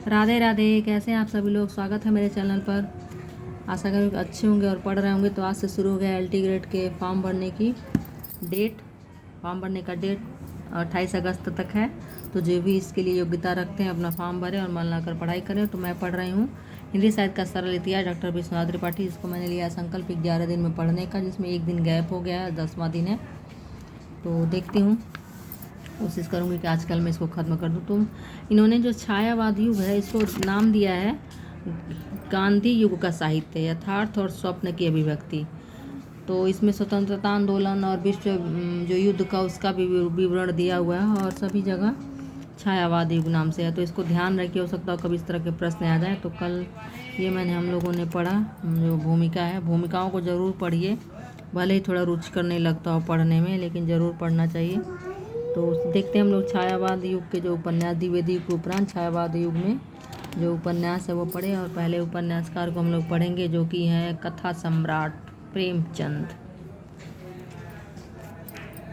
राधे राधे। कैसे हैं आप सभी लोग? स्वागत है मेरे चैनल पर। आशा करूँ कि अच्छे होंगे और पढ़ रहे होंगे। तो आज से शुरू हो गया LT ग्रेड के फॉर्म भरने की डेट। फॉर्म भरने का डेट 28 अगस्त तक है। तो जो भी इसके लिए योग्यता रखते हैं अपना फॉर्म भरें और मन लगाकर पढ़ाई करें। तो मैं पढ़ रही हूँ हिंदी साहित्य का सरल इतिहास, डॉक्टर विश्वनाथ त्रिपाठी। इसको मैंने लिया संकल्प 11 दिन में पढ़ने का, जिसमें एक दिन गैप हो गया है, 10वां दिन है। तो देखती हूँ, कोशिश करूँगी कि आजकल मैं इसको ख़त्म कर दूँ। तो इन्होंने जो छायावाद युग है इसको नाम दिया है गांधी युग का साहित्य, यथार्थ और स्वप्न की अभिव्यक्ति। तो इसमें स्वतंत्रता आंदोलन और विश्व जो युद्ध का उसका भी विवरण दिया हुआ है और सभी जगह छायावाद युग नाम से है। तो इसको ध्यान रखिए, हो सकता है कभी इस तरह के प्रश्न आ जाए। तो कल ये हम लोगों ने पढ़ा जो भूमिका है, भूमिकाओं को ज़रूर पढ़िए। भले ही थोड़ा रुचिकर नहीं लगता हो पढ़ने में, लेकिन ज़रूर पढ़ना चाहिए। तो देखते हैं हम लोग छायावाद युग के जो उपन्यास, द्विवेदी युग के उपरांत छायावाद युग में जो उपन्यास है वो पढ़े। और पहले उपन्यासकार को हम लोग पढ़ेंगे जो कि हैं कथा सम्राट प्रेमचंद।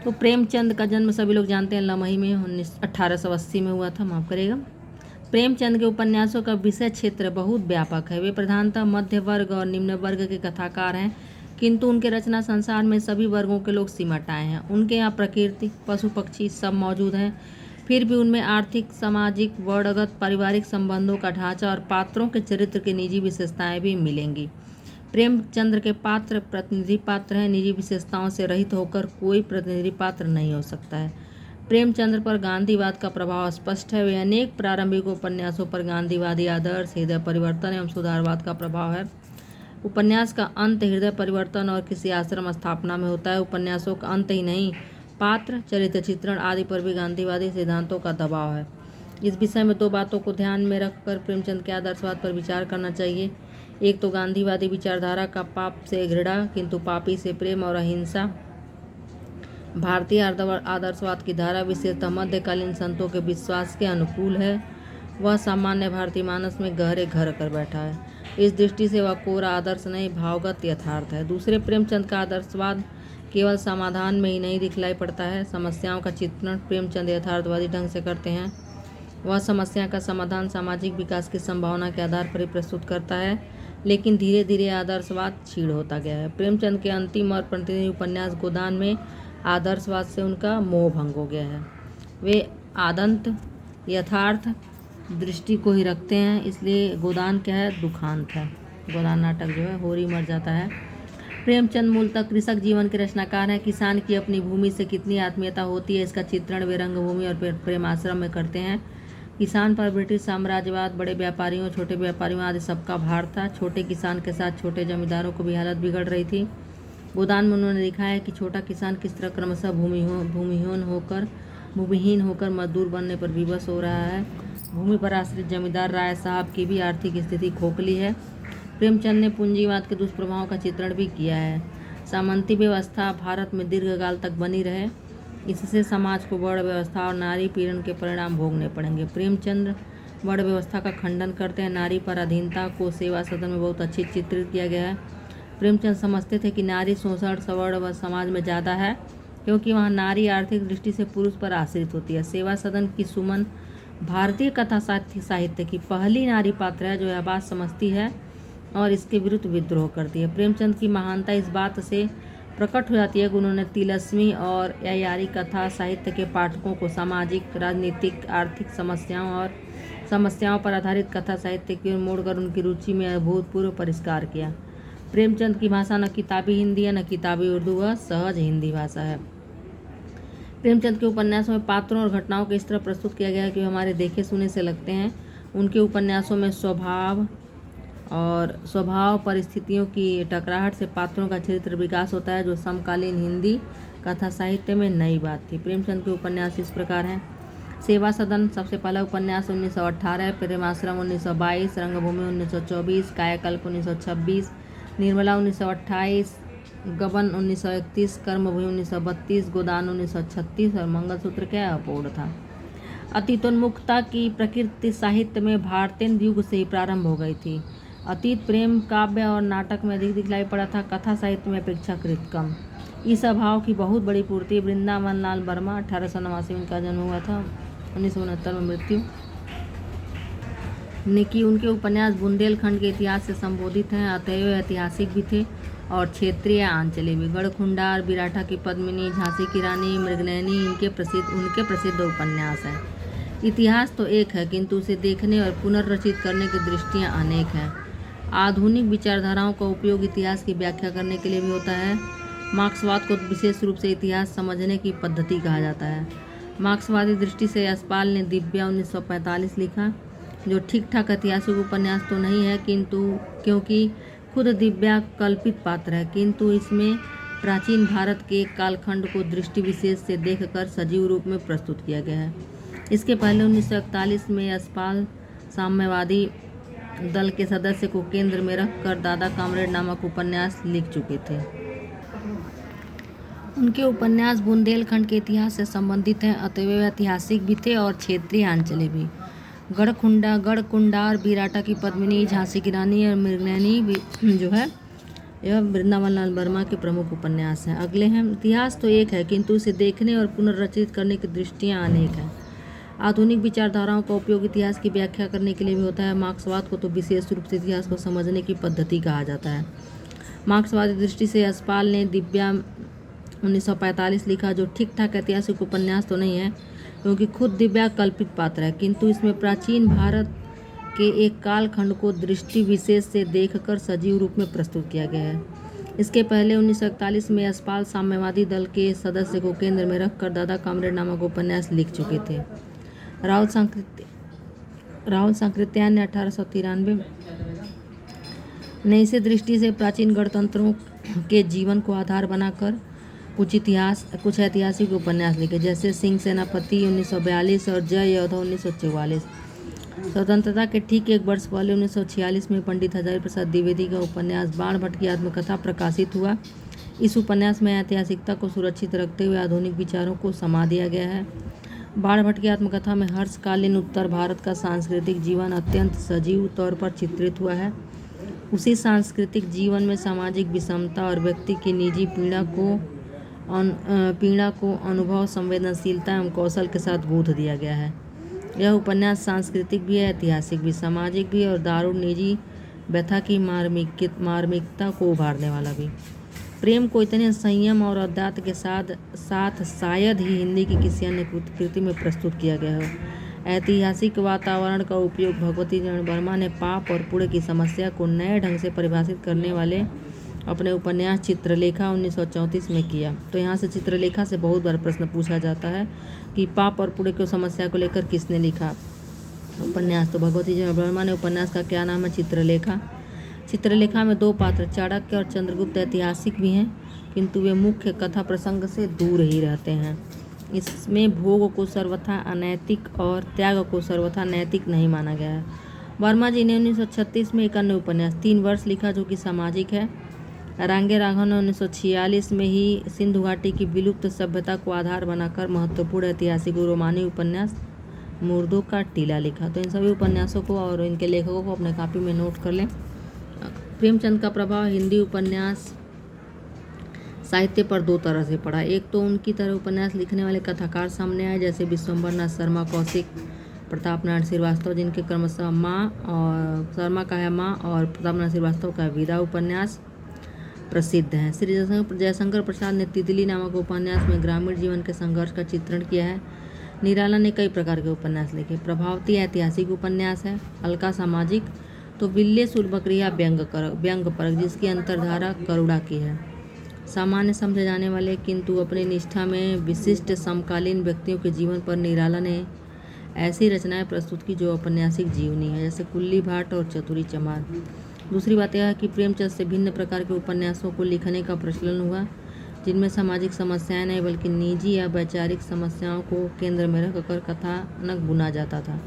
तो प्रेमचंद का जन्म सभी लोग जानते हैं लमही में 1880 में हुआ था, माफ़ करेगा। प्रेमचंद के उपन्यासों का विषय क्षेत्र बहुत व्यापक है। वे प्रधानतः मध्य वर्ग और निम्न वर्ग के कथाकार हैं, किंतु उनके रचना संसार में सभी वर्गों के लोग सिमट आए हैं। उनके यहाँ प्रकृति, पशु पक्षी सब मौजूद हैं, फिर भी उनमें आर्थिक, सामाजिक, वर्णगत, पारिवारिक संबंधों का ढांचा और पात्रों के चरित्र की निजी विशेषताएं भी मिलेंगी। प्रेमचंद्र के पात्र प्रतिनिधि पात्र हैं। निजी विशेषताओं से रहित होकर कोई प्रतिनिधि पात्र नहीं हो सकता है। प्रेमचंद्र पर गांधीवाद का प्रभाव स्पष्ट है। वे अनेक प्रारंभिक उपन्यासों पर गांधीवादी आदर्श, हृदय परिवर्तन एवं सुधारवाद का प्रभाव है। उपन्यास का अंत हृदय परिवर्तन और किसी आश्रम स्थापना में होता है। उपन्यासों का अंत ही नहीं, पात्र, चरित्र चित्रण आदि पर भी गांधीवादी सिद्धांतों का दबाव है। इस विषय में दो बातों को ध्यान में रखकर प्रेमचंद के आदर्शवाद पर विचार करना चाहिए। एक तो गांधीवादी विचारधारा का पाप से घृणा किंतु पापी से प्रेम और अहिंसा। भारतीय आदर्शवाद की धारा विशेषतः मध्यकालीन संतों के विश्वास के अनुकूल है। वह सामान्य भारतीय मानस में गहरे घर कर बैठा है। इस दृष्टि से वह कोरा आदर्श नहीं, भावगत यथार्थ है। दूसरे, प्रेमचंद का आदर्शवाद केवल समाधान में ही नहीं दिखलाई पड़ता है। समस्याओं का चित्रण प्रेमचंद यथार्थवादी ढंग से करते हैं। वह समस्या का समाधान सामाजिक विकास की संभावना के आधार पर ही प्रस्तुत करता है, लेकिन धीरे धीरे आदर्शवाद क्षीण होता गया है। प्रेमचंद के अंतिम और प्रतिनिधि उपन्यास गोदान में आदर्शवाद से उनका मोह भंग हो गया है। वे आदंत यथार्थ दृष्टि को ही रखते हैं, इसलिए गोदान क्या है, दुखांत है। गोदान नाटक जो है होरी मर जाता है। प्रेमचंद मूलतः कृषक जीवन के रचनाकार हैं। किसान की अपनी भूमि से कितनी आत्मीयता होती है, इसका चित्रण वे रंगभूमि और प्रेमाश्रम में करते हैं। किसान पर ब्रिटिश साम्राज्यवाद, बड़े व्यापारियों, छोटे व्यापारियों आदि सबका भार था। छोटे किसान के साथ छोटे जमींदारों को भी हालत बिगड़ रही थी। गोदान में उन्होंने दिखाया है कि छोटा किसान किस तरह क्रमशः भूमिहीन होकर मजदूर बनने पर विवश हो रहा है। भूमि पर आश्रित जमींदार राय साहब की भी आर्थिक स्थिति खोखली है। प्रेमचंद ने पूंजीवाद के दुष्प्रभावों का चित्रण भी किया है। सामंती व्यवस्था भारत में दीर्घकाल तक बनी रहे, इससे समाज को वर्ण व्यवस्था और नारी पीड़न के परिणाम भोगने पड़ेंगे। प्रेमचंद वर्ण व्यवस्था का खंडन करते हैं। नारी पर अधीनता को सेवा सदन में बहुत अच्छी चित्रित किया गया है। प्रेमचंद समझते थे कि नारी शोषण सवर्ण व समाज में ज़्यादा है, क्योंकि वहाँ नारी आर्थिक दृष्टि से पुरुष पर आश्रित होती है। सेवा सदन की सुमन भारतीय कथा साहित्य की पहली नारी पात्र है जो यह बात समझती है और इसके विरुद्ध विद्रोह करती है। प्रेमचंद की महानता इस बात से प्रकट हो जाती है कि उन्होंने तिलस्मी और यायारी कथा साहित्य के पाठकों को सामाजिक, राजनीतिक, आर्थिक समस्याओं पर आधारित कथा साहित्य की ओर मोड़कर उनकी रुचि में अभूतपूर्व परिष्कार किया। प्रेमचंद की भाषा न किताबी हिंदी है न किताबी उर्दू, वह सहज हिंदी भाषा है। प्रेमचंद के उपन्यासों में पात्रों और घटनाओं को इस तरह प्रस्तुत किया गया है कि वे हमारे देखे सुने से लगते हैं। उनके उपन्यासों में स्वभाव परिस्थितियों की टकराहट से पात्रों का चरित्र विकास होता है, जो समकालीन हिंदी कथा साहित्य में नई बात थी। प्रेमचंद के उपन्यास इस प्रकार हैं। सेवा सदन सबसे पहला उपन्यास 1918, प्रेमाश्रम 1922, रंगभूमि 1924, कायाकल्प 1926, निर्मला 1928, गबन 1931, कर्मभूमि 1932, गोदान 1936 और मंगलसूत्र क्या अपूर्ण था। अतीतोन्मुखता की प्रकृति साहित्य में भारतेंद्र युग से ही प्रारंभ हो गई थी। अतीत प्रेम काव्य और नाटक में अधिक दिखलाई पड़ा था, कथा साहित्य में अपेक्षाकृत कम। इस अभाव की बहुत बड़ी पूर्ति वृंदावन लाल वर्मा 1889 में उनका जन्म हुआ था, 1969 में मृत्यु। ने कि उनके उपन्यास बुंदेलखंड के इतिहास से संबोधित हैं, अतएव ऐतिहासिक भी थे और क्षेत्रीय आंचलिक भी। गढ़खुंडार, विराटा की पद्मिनी, झांसी की रानी, मृगनयनी उनके प्रसिद्ध उपन्यास हैं। इतिहास तो एक है, किंतु उसे देखने और पुनर्रचित करने की दृष्टियाँ अनेक हैं। आधुनिक विचारधाराओं का उपयोग इतिहास की व्याख्या करने के लिए भी होता है। मार्क्सवाद को विशेष रूप से इतिहास समझने की पद्धति कहा जाता है। मार्क्सवादी दृष्टि से यशपाल ने दिव्या 1945 लिखा, जो ठीक ठाक ऐतिहासिक उपन्यास तो नहीं है, किंतु क्योंकि खुद दिव्या कल्पित पात्र है, किंतु इसमें प्राचीन भारत के एक कालखंड को दृष्टि विशेष से देखकर सजीव रूप में प्रस्तुत किया गया है। इसके पहले 1941 में यशपाल साम्यवादी दल के सदस्य को केंद्र में रखकर दादा कामरेड नामक उपन्यास लिख चुके थे। उनके उपन्यास बुंदेलखंड के इतिहास से संबंधित हैं, अतएव ऐतिहासिक भी थे और क्षेत्रीय आंचलिक भी। गढ़कुंडार, विराटा की पद्मिनी, झांसी की रानी और मृगनयनी जो है यह वृंदावन लाल वर्मा के प्रमुख उपन्यास हैं। अगले हैं, इतिहास तो एक है, किंतु इसे देखने और पुनर्रचित करने की दृष्टियाँ अनेक हैं। आधुनिक विचारधाराओं का उपयोग इतिहास की व्याख्या करने के लिए भी होता है। मार्क्सवाद को तो विशेष रूप से इतिहास को समझने की पद्धति कहा जाता है। मार्क्सवादी दृष्टि से यशपाल ने दिव्या 1945 लिखा, जो ठीक ठाक ऐतिहासिक उपन्यास तो नहीं है, क्योंकि खुद दिव्या कल्पित पात्र है, किंतु इसमें प्राचीन भारत के एक कालखंड को दृष्टि विशेष से देखकर सजीव रूप में प्रस्तुत किया गया है। इसके पहले 1941 में यशपाल साम्यवादी दल के सदस्य को केंद्र में रखकर दादा कामरेड नामक उपन्यास लिख चुके थे। राहुल सांकृत्यायन ने 1893 ने इसे दृष्टि से प्राचीन गणतंत्रों के जीवन को आधार बनाकर कुछ ऐतिहासिक उपन्यास लिखे, जैसे सिंह सेनापति 1942 और जय योद्धा 1944। स्वतंत्रता के ठीक एक वर्ष पहले 1946 में पंडित हजारी प्रसाद द्विवेदी का उपन्यास बाणभट्ट की आत्मकथा प्रकाशित हुआ। इस उपन्यास में ऐतिहासिकता को सुरक्षित रखते हुए आधुनिक विचारों को समा दिया गया है। बाणभट्ट की आत्मकथा में हर्षकालीन उत्तर भारत का सांस्कृतिक जीवन अत्यंत सजीव तौर पर चित्रित हुआ है। उसी सांस्कृतिक जीवन में सामाजिक विषमता और व्यक्ति की निजी पीड़ा को अनुभव, संवेदनशीलता एवं कौशल के साथ गूंथ दिया गया है। यह उपन्यास सांस्कृतिक भी है, ऐतिहासिक भी, सामाजिक भी और दारुण निजी व्यथा की मार्मिकता को उभारने वाला भी। प्रेम को इतने संयम और अद्यत के साथ शायद ही हिंदी की किसी अन्य कृति में प्रस्तुत किया गया हो। ऐतिहासिक वातावरण का उपयोग भगवती चरण वर्मा ने पाप और पुण्य की समस्या को नए ढंग से परिभाषित करने वाले अपने उपन्यास चित्रलेखा 1934 में किया। तो यहाँ से चित्रलेखा से बहुत बार प्रश्न पूछा जाता है कि पाप और पुण्य की समस्या को लेकर किसने लिखा उपन्यास। तो भगवती चरण वर्मा ने। उपन्यास का क्या नाम है? चित्रलेखा। चित्रलेखा में दो पात्र चाणक्य और चंद्रगुप्त ऐतिहासिक भी हैं, किंतु वे मुख्य कथा प्रसंग से दूर ही रहते हैं। इसमें भोग को सर्वथा अनैतिक और त्याग को सर्वथा नैतिक नहीं माना गया है। वर्मा जी ने 1936 में एक अन्य उपन्यास 3 वर्ष लिखा, जो कि सामाजिक है। रांगे राघव ने 1946 में ही सिंधु घाटी की विलुप्त सभ्यता को आधार बनाकर महत्वपूर्ण ऐतिहासिक रोमानी उपन्यास मुर्दों का टीला लिखा। तो इन सभी उपन्यासों को और इनके लेखकों को अपने कॉपी में नोट कर लें। प्रेमचंद का प्रभाव हिंदी उपन्यास साहित्य पर 2 तरह से पड़ा। एक तो उनकी तरह उपन्यास लिखने वाले कथाकार सामने आए, जैसे विश्वम्बर नाथ शर्मा, कौशिक, प्रताप नारायण श्रीवास्तव, जिनके क्रमशः माँ और शर्मा का है माँ और प्रताप नारायण श्रीवास्तव का विदा उपन्यास प्रसिद्ध हैं। श्री जयशंकर प्रसाद ने तितली नामक उपन्यास में ग्रामीण जीवन के संघर्ष का चित्रण किया है। निराला ने कई प्रकार के उपन्यास लिखे। प्रभावती ऐतिहासिक उपन्यास है। अलका सामाजिक। तो विल्ले सुलभक्रिया व्यंग्यपरक, जिसकी अंतर्धारा करुणा की है। सामान्य समझे जाने वाले किंतु अपनी निष्ठा में विशिष्ट समकालीन व्यक्तियों के जीवन पर निराला ने ऐसी रचनाएं प्रस्तुत की जो औपन्यासिक जीवनी है, जैसे कुल्ली भाट और चतुरी चमार। दूसरी बात यह है कि प्रेमचंद से भिन्न प्रकार के उपन्यासों को लिखने का प्रचलन हुआ, जिनमें सामाजिक समस्याएं नहीं बल्कि निजी या वैचारिक समस्याओं को केंद्र में रखकर कथानक बुना जाता था।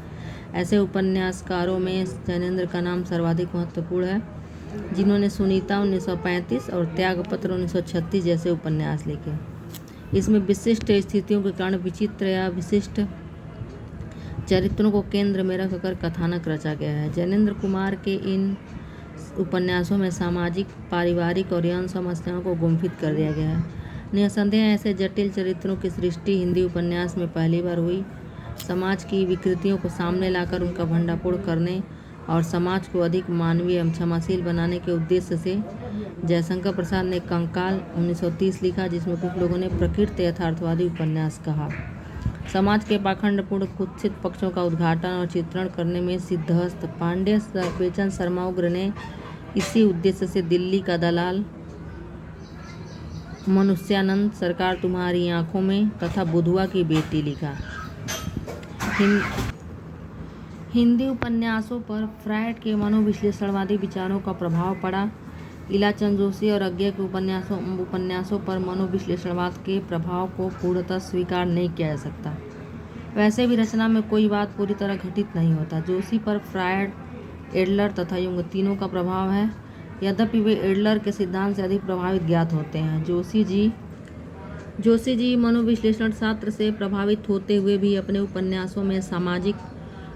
ऐसे उपन्यासकारों में जैनेन्द्र का नाम सर्वाधिक महत्वपूर्ण है, जिन्होंने सुनीता 1935 और त्यागपत्र 1936 जैसे उपन्यास लिखे। इसमें विशिष्ट स्थितियों के कारण विचित्र या विशिष्ट चरित्रों को केंद्र में रखकर कथानक रचा गया है। जैनेन्द्र कुमार के इन उपन्यासों में सामाजिक, पारिवारिक और यौन समस्याओं को गुम्फित कर दिया गया है। निसंदेह ऐसे जटिल चरित्रों की सृष्टि हिंदी उपन्यास में पहली बार हुई। समाज की विकृतियों को सामने लाकर उनका भंडाफोड़ करने और समाज को अधिक मानवीय एवं क्षमाशील बनाने के उद्देश्य से जयशंकर प्रसाद ने कंकाल 1930 लिखा, जिसमें कुछ लोगों ने प्रकृति यथार्थवादी उपन्यास कहा। समाज के पाखंडपूर्ण कुत्सित पक्षों का उद्घाटन और चित्रण करने में सिद्धहस्त पांडे बेचन शर्मा उग्र ने इसी उद्देश्य से दिल्ली का दलाल, मनुष्यानंद, सरकार तुम्हारी आंखों में तथा बुधवा की बेटी लिखा। हिंदी उपन्यासों पर फ्रायड के मनोविश्लेषणवादी विचारों का प्रभाव पड़ा। इलाचंद जोशी और अज्ञे के उपन्यासों पर मनोविश्लेषणवाद के प्रभाव को पूर्णतः स्वीकार नहीं किया जा सकता। वैसे भी रचना में कोई बात पूरी तरह घटित नहीं होता। जोशी पर फ्रायड, एडलर तथा युंग तीनों का प्रभाव है, यद्यपि वे एडलर के सिद्धांत से अधिक प्रभावित ज्ञात होते हैं। जोशी जी मनोविश्लेषण शास्त्र से प्रभावित होते हुए भी अपने उपन्यासों में सामाजिक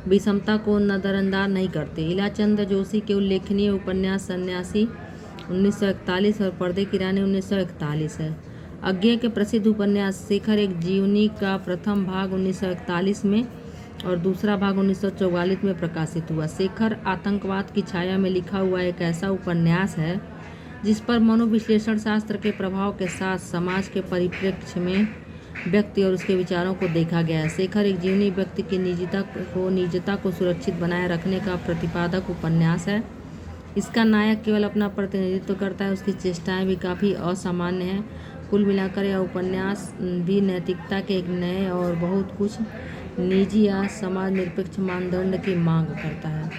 विषमता को नजरअंदाज नहीं करते। इलाचंद जोशी के उल्लेखनीय उपन्यास सन्यासी 1941 और पर्दे की रानी 1941 है। अज्ञे के प्रसिद्ध उपन्यास शेखर एक जीवनी का प्रथम भाग 1941 में और दूसरा भाग 1944 में प्रकाशित हुआ। शेखर आतंकवाद की छाया में लिखा हुआ एक ऐसा उपन्यास है जिस पर मनोविश्लेषण शास्त्र के प्रभाव के साथ समाज के परिप्रेक्ष्य में व्यक्ति और उसके विचारों को देखा गया है। शेखर एक जीवनी व्यक्ति की निजता को सुरक्षित बनाए रखने का प्रतिपादक उपन्यास है। इसका नायक केवल अपना प्रतिनिधित्व करता है, उसकी चेष्टाएं भी काफ़ी असामान्य हैं। कुल मिलाकर यह उपन्यास भी नैतिकता के एक नए और बहुत कुछ निजी या समाज निरपेक्ष मानदंड की मांग करता है।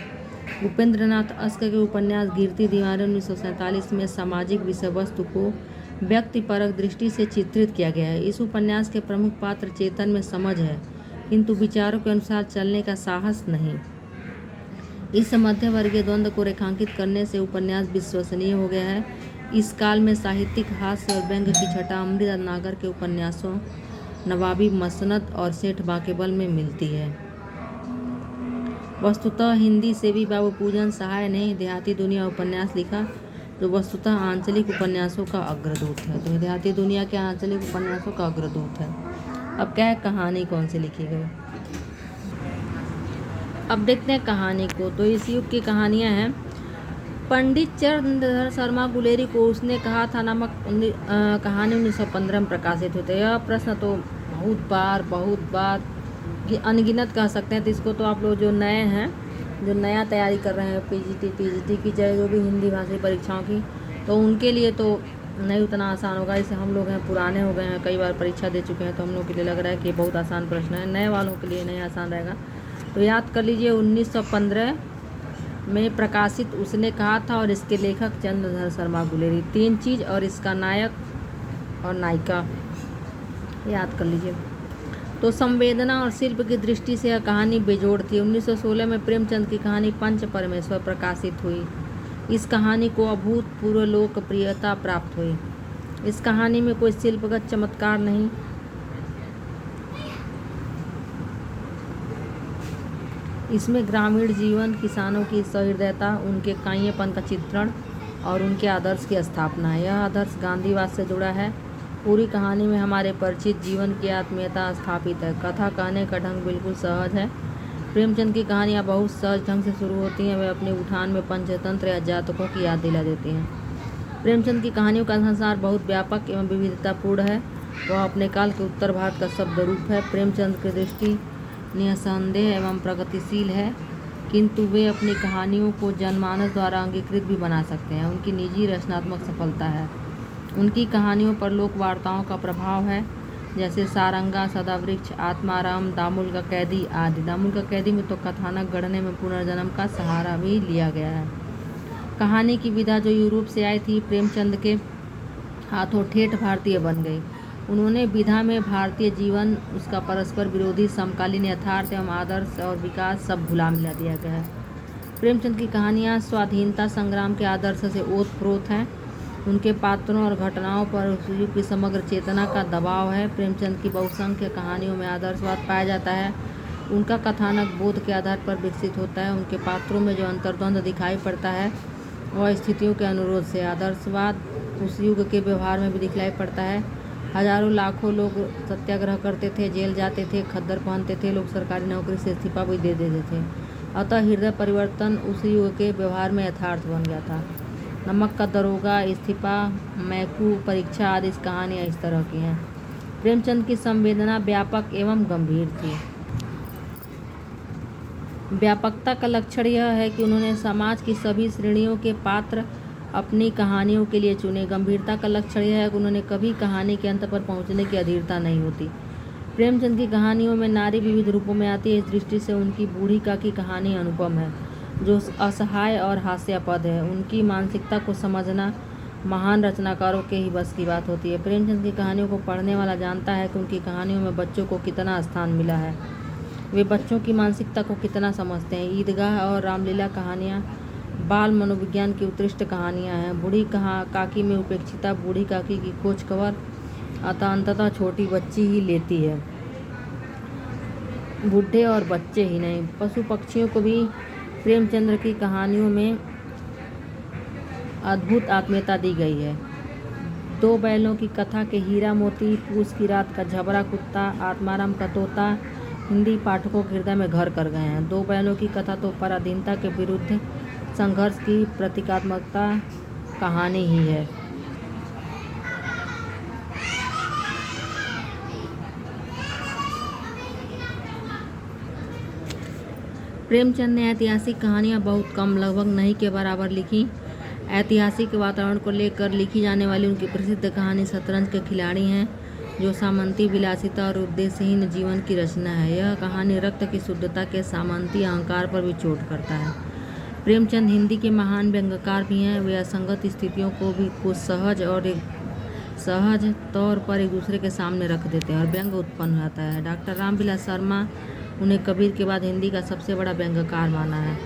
उपेंद्रनाथ अस्क के उपन्यास गिरती दीवारें 1947 में सामाजिक विषय वस्तु को व्यक्तिपरक दृष्टि से चित्रित किया गया है। इस उपन्यास के प्रमुख पात्र चेतन में समझ है, किंतु विचारों के अनुसार चलने का साहस नहीं। इस मध्यवर्गीय द्वंद्व को रेखांकित करने से उपन्यास विश्वसनीय हो गया है। इस काल में साहित्यिक हास्य और व्यंग्य की छटा अमृता नागर के उपन्यासों नवाबी मसनद और सेठ बाकेबल में मिलती है। वस्तुतः हिंदी से भी बाबू पूजन सहाय ने देहाती दुनिया उपन्यास लिखा, जो वस्तुतः आंचलिक उपन्यासों का अग्रदूत है। तो देहाती दुनिया के आंचलिक उपन्यासों का अग्रदूत है। अब क्या है, कहानी कौन सी लिखी गई। अब देखते हैं कहानी को। तो इस युग की कहानियां हैं। पंडित चंद्रधर शर्मा गुलेरी को उसने कहा था नामक कहानी 1915 में प्रकाशित होते। यह प्रश्न तो बहुत बार कि अनगिनत कह सकते हैं। तो इसको तो आप लोग जो नए हैं, जो नया तैयारी कर रहे हैं पीजीटी की चाहे जो भी हिंदी भाषी परीक्षाओं की, तो उनके लिए तो नहीं उतना आसान होगा। जैसे हम लोग हैं, पुराने हो गए हैं, कई बार परीक्षा दे चुके हैं, तो हम लोग के लिए लग रहा है कि बहुत आसान प्रश्न है। नए वालों के लिए नहीं आसान रहेगा। तो याद कर लीजिए 1915 में प्रकाशित उसने कहा था, और इसके लेखक चंद्रधर शर्मा गुलेरी। 3 चीज़ और इसका नायक और नायिका याद कर लीजिए। तो संवेदना और शिल्प की दृष्टि से यह कहानी बेजोड़ थी। 1916 में प्रेमचंद की कहानी पंच परमेश्वर प्रकाशित हुई। इस कहानी को अभूतपूर्व लोकप्रियता प्राप्त हुई। इस कहानी में कोई शिल्पगत चमत्कार नहीं, इसमें ग्रामीण जीवन, किसानों की सहृदयता, उनके काइयेपन का चित्रण और उनके आदर्श की स्थापना है। यह आदर्श गांधीवाद से जुड़ा है। पूरी कहानी में हमारे परिचित जीवन की आत्मीयता स्थापित है। कथा कहने का ढंग बिल्कुल सहज है। प्रेमचंद की कहानियाँ बहुत सहज ढंग से शुरू होती हैं। वे अपने उठान में पंचतंत्र या जातकों की याद दिला देती हैं। प्रेमचंद की कहानियों का संसार बहुत व्यापक एवं विविधतापूर्ण है। वह अपने काल के उत्तर भारत का शब्द रूप है। प्रेमचंद की दृष्टि निसंदेह एवं प्रगतिशील है, किंतु वे अपनी कहानियों को जनमानस द्वारा अंगीकृत भी बना सकते हैं। उनकी निजी रचनात्मक सफलता है। उनकी कहानियों पर लोक वार्ताओं का प्रभाव है, जैसे सारंगा, सदावृक्ष, आत्माराम, दामुल का कैदी आदि। दामुल का कैदी में तो कथानक गढ़ने में पुनर्जन्म का सहारा भी लिया गया है। कहानी की विधा जो यूरोप से आई थी, प्रेमचंद के हाथों ठेठ भारतीय बन गई। उन्होंने विधा में भारतीय जीवन, उसका परस्पर विरोधी समकालीन यथार्थ एवं आदर्श और विकास सब भुला मिला दिया गया है। प्रेमचंद की कहानियाँ स्वाधीनता संग्राम के आदर्श से ओतप्रोत हैं। उनके पात्रों और घटनाओं पर उस युग की समग्र चेतना का दबाव है। प्रेमचंद की बहुसंख्य कहानियों में आदर्शवाद पाया जाता है। उनका कथानक बोध के आधार पर विकसित होता है। उनके पात्रों में जो अंतर्द्वंद दिखाई पड़ता है वह स्थितियों के अनुरोध से। आदर्शवाद उस युग के व्यवहार में भी दिखलाई पड़ता है। हजारों लाखों लोग सत्याग्रह करते थे, जेल जाते थे, खद्दर पहनते थे, लोग सरकारी नौकरी से इस्तीफा भी दे देते थे। अतः हृदय परिवर्तन उस युग के व्यवहार में यथार्थ बन गया था। नमक का दरोगा, इस्तीफा, मैकू परीक्षा आदि कहानियाँ इस तरह की हैं। प्रेमचंद की संवेदना व्यापक एवं गंभीर थी। व्यापकता का लक्षण यह है कि उन्होंने समाज की सभी श्रेणियों के पात्र अपनी कहानियों के लिए चुने। गंभीरता का लक्षण यह है कि उन्होंने कभी कहानी के अंत पर पहुंचने की अधीरता नहीं होती। प्रेमचंद की कहानियों में नारी विविध रूपों में आती है। इस दृष्टि से उनकी बूढ़ी का की कहानी अनुपम है, जो असहाय और हास्यास्पद है। उनकी मानसिकता को समझना महान रचनाकारों के ही बस की बात होती है। प्रेमचंद की कहानियों को पढ़ने वाला जानता है कि उनकी कहानियों में बच्चों को कितना स्थान मिला है, वे बच्चों की मानसिकता को कितना समझते हैं। ईदगाह और रामलीला कहानियाँ बाल मनोविज्ञान की उत्कृष्ट कहानियाँ हैं। बूढ़ी काकी में उपेक्षिता बूढ़ी काकी की खोज खबर अंततः छोटी बच्ची ही लेती है, बूढ़े और बच्चे ही नहीं। पशु पक्षियों को भी प्रेमचंद्र की कहानियों में अद्भुत आत्मीयता दी गई है। दो बैलों की कथा के हीरा मोती, पूस की रात का झबरा कुत्ता, आत्माराम का तोता हिंदी पाठकों के हृदय में घर कर गए हैं। दो बैलों की कथा तो पराधीनता के विरुद्ध संघर्ष की प्रतीकात्मकता कहानी ही है। प्रेमचंद ने ऐतिहासिक कहानियाँ बहुत कम, लगभग नहीं के बराबर लिखी। ऐतिहासिक वातावरण को लेकर लिखी जाने वाली उनकी प्रसिद्ध कहानी शतरंज के खिलाड़ी हैं, जो सामंती विलासिता और उद्देश्यहीन जीवन की रचना है। यह कहानी रक्त की शुद्धता के सामंती अहंकार पर भी चोट करता है। प्रेमचंद हिंदी के महान व्यंग्यकार भी हैं। वे असंगत स्थितियों को भी कुछ सहज तौर पर एक दूसरे के सामने रख देते हैं और व्यंग्य उत्पन्न होता है। डॉक्टर रामविलास शर्मा उन्हें कबीर के बाद हिंदी का सबसे बड़ा व्यंग्यकार माना है।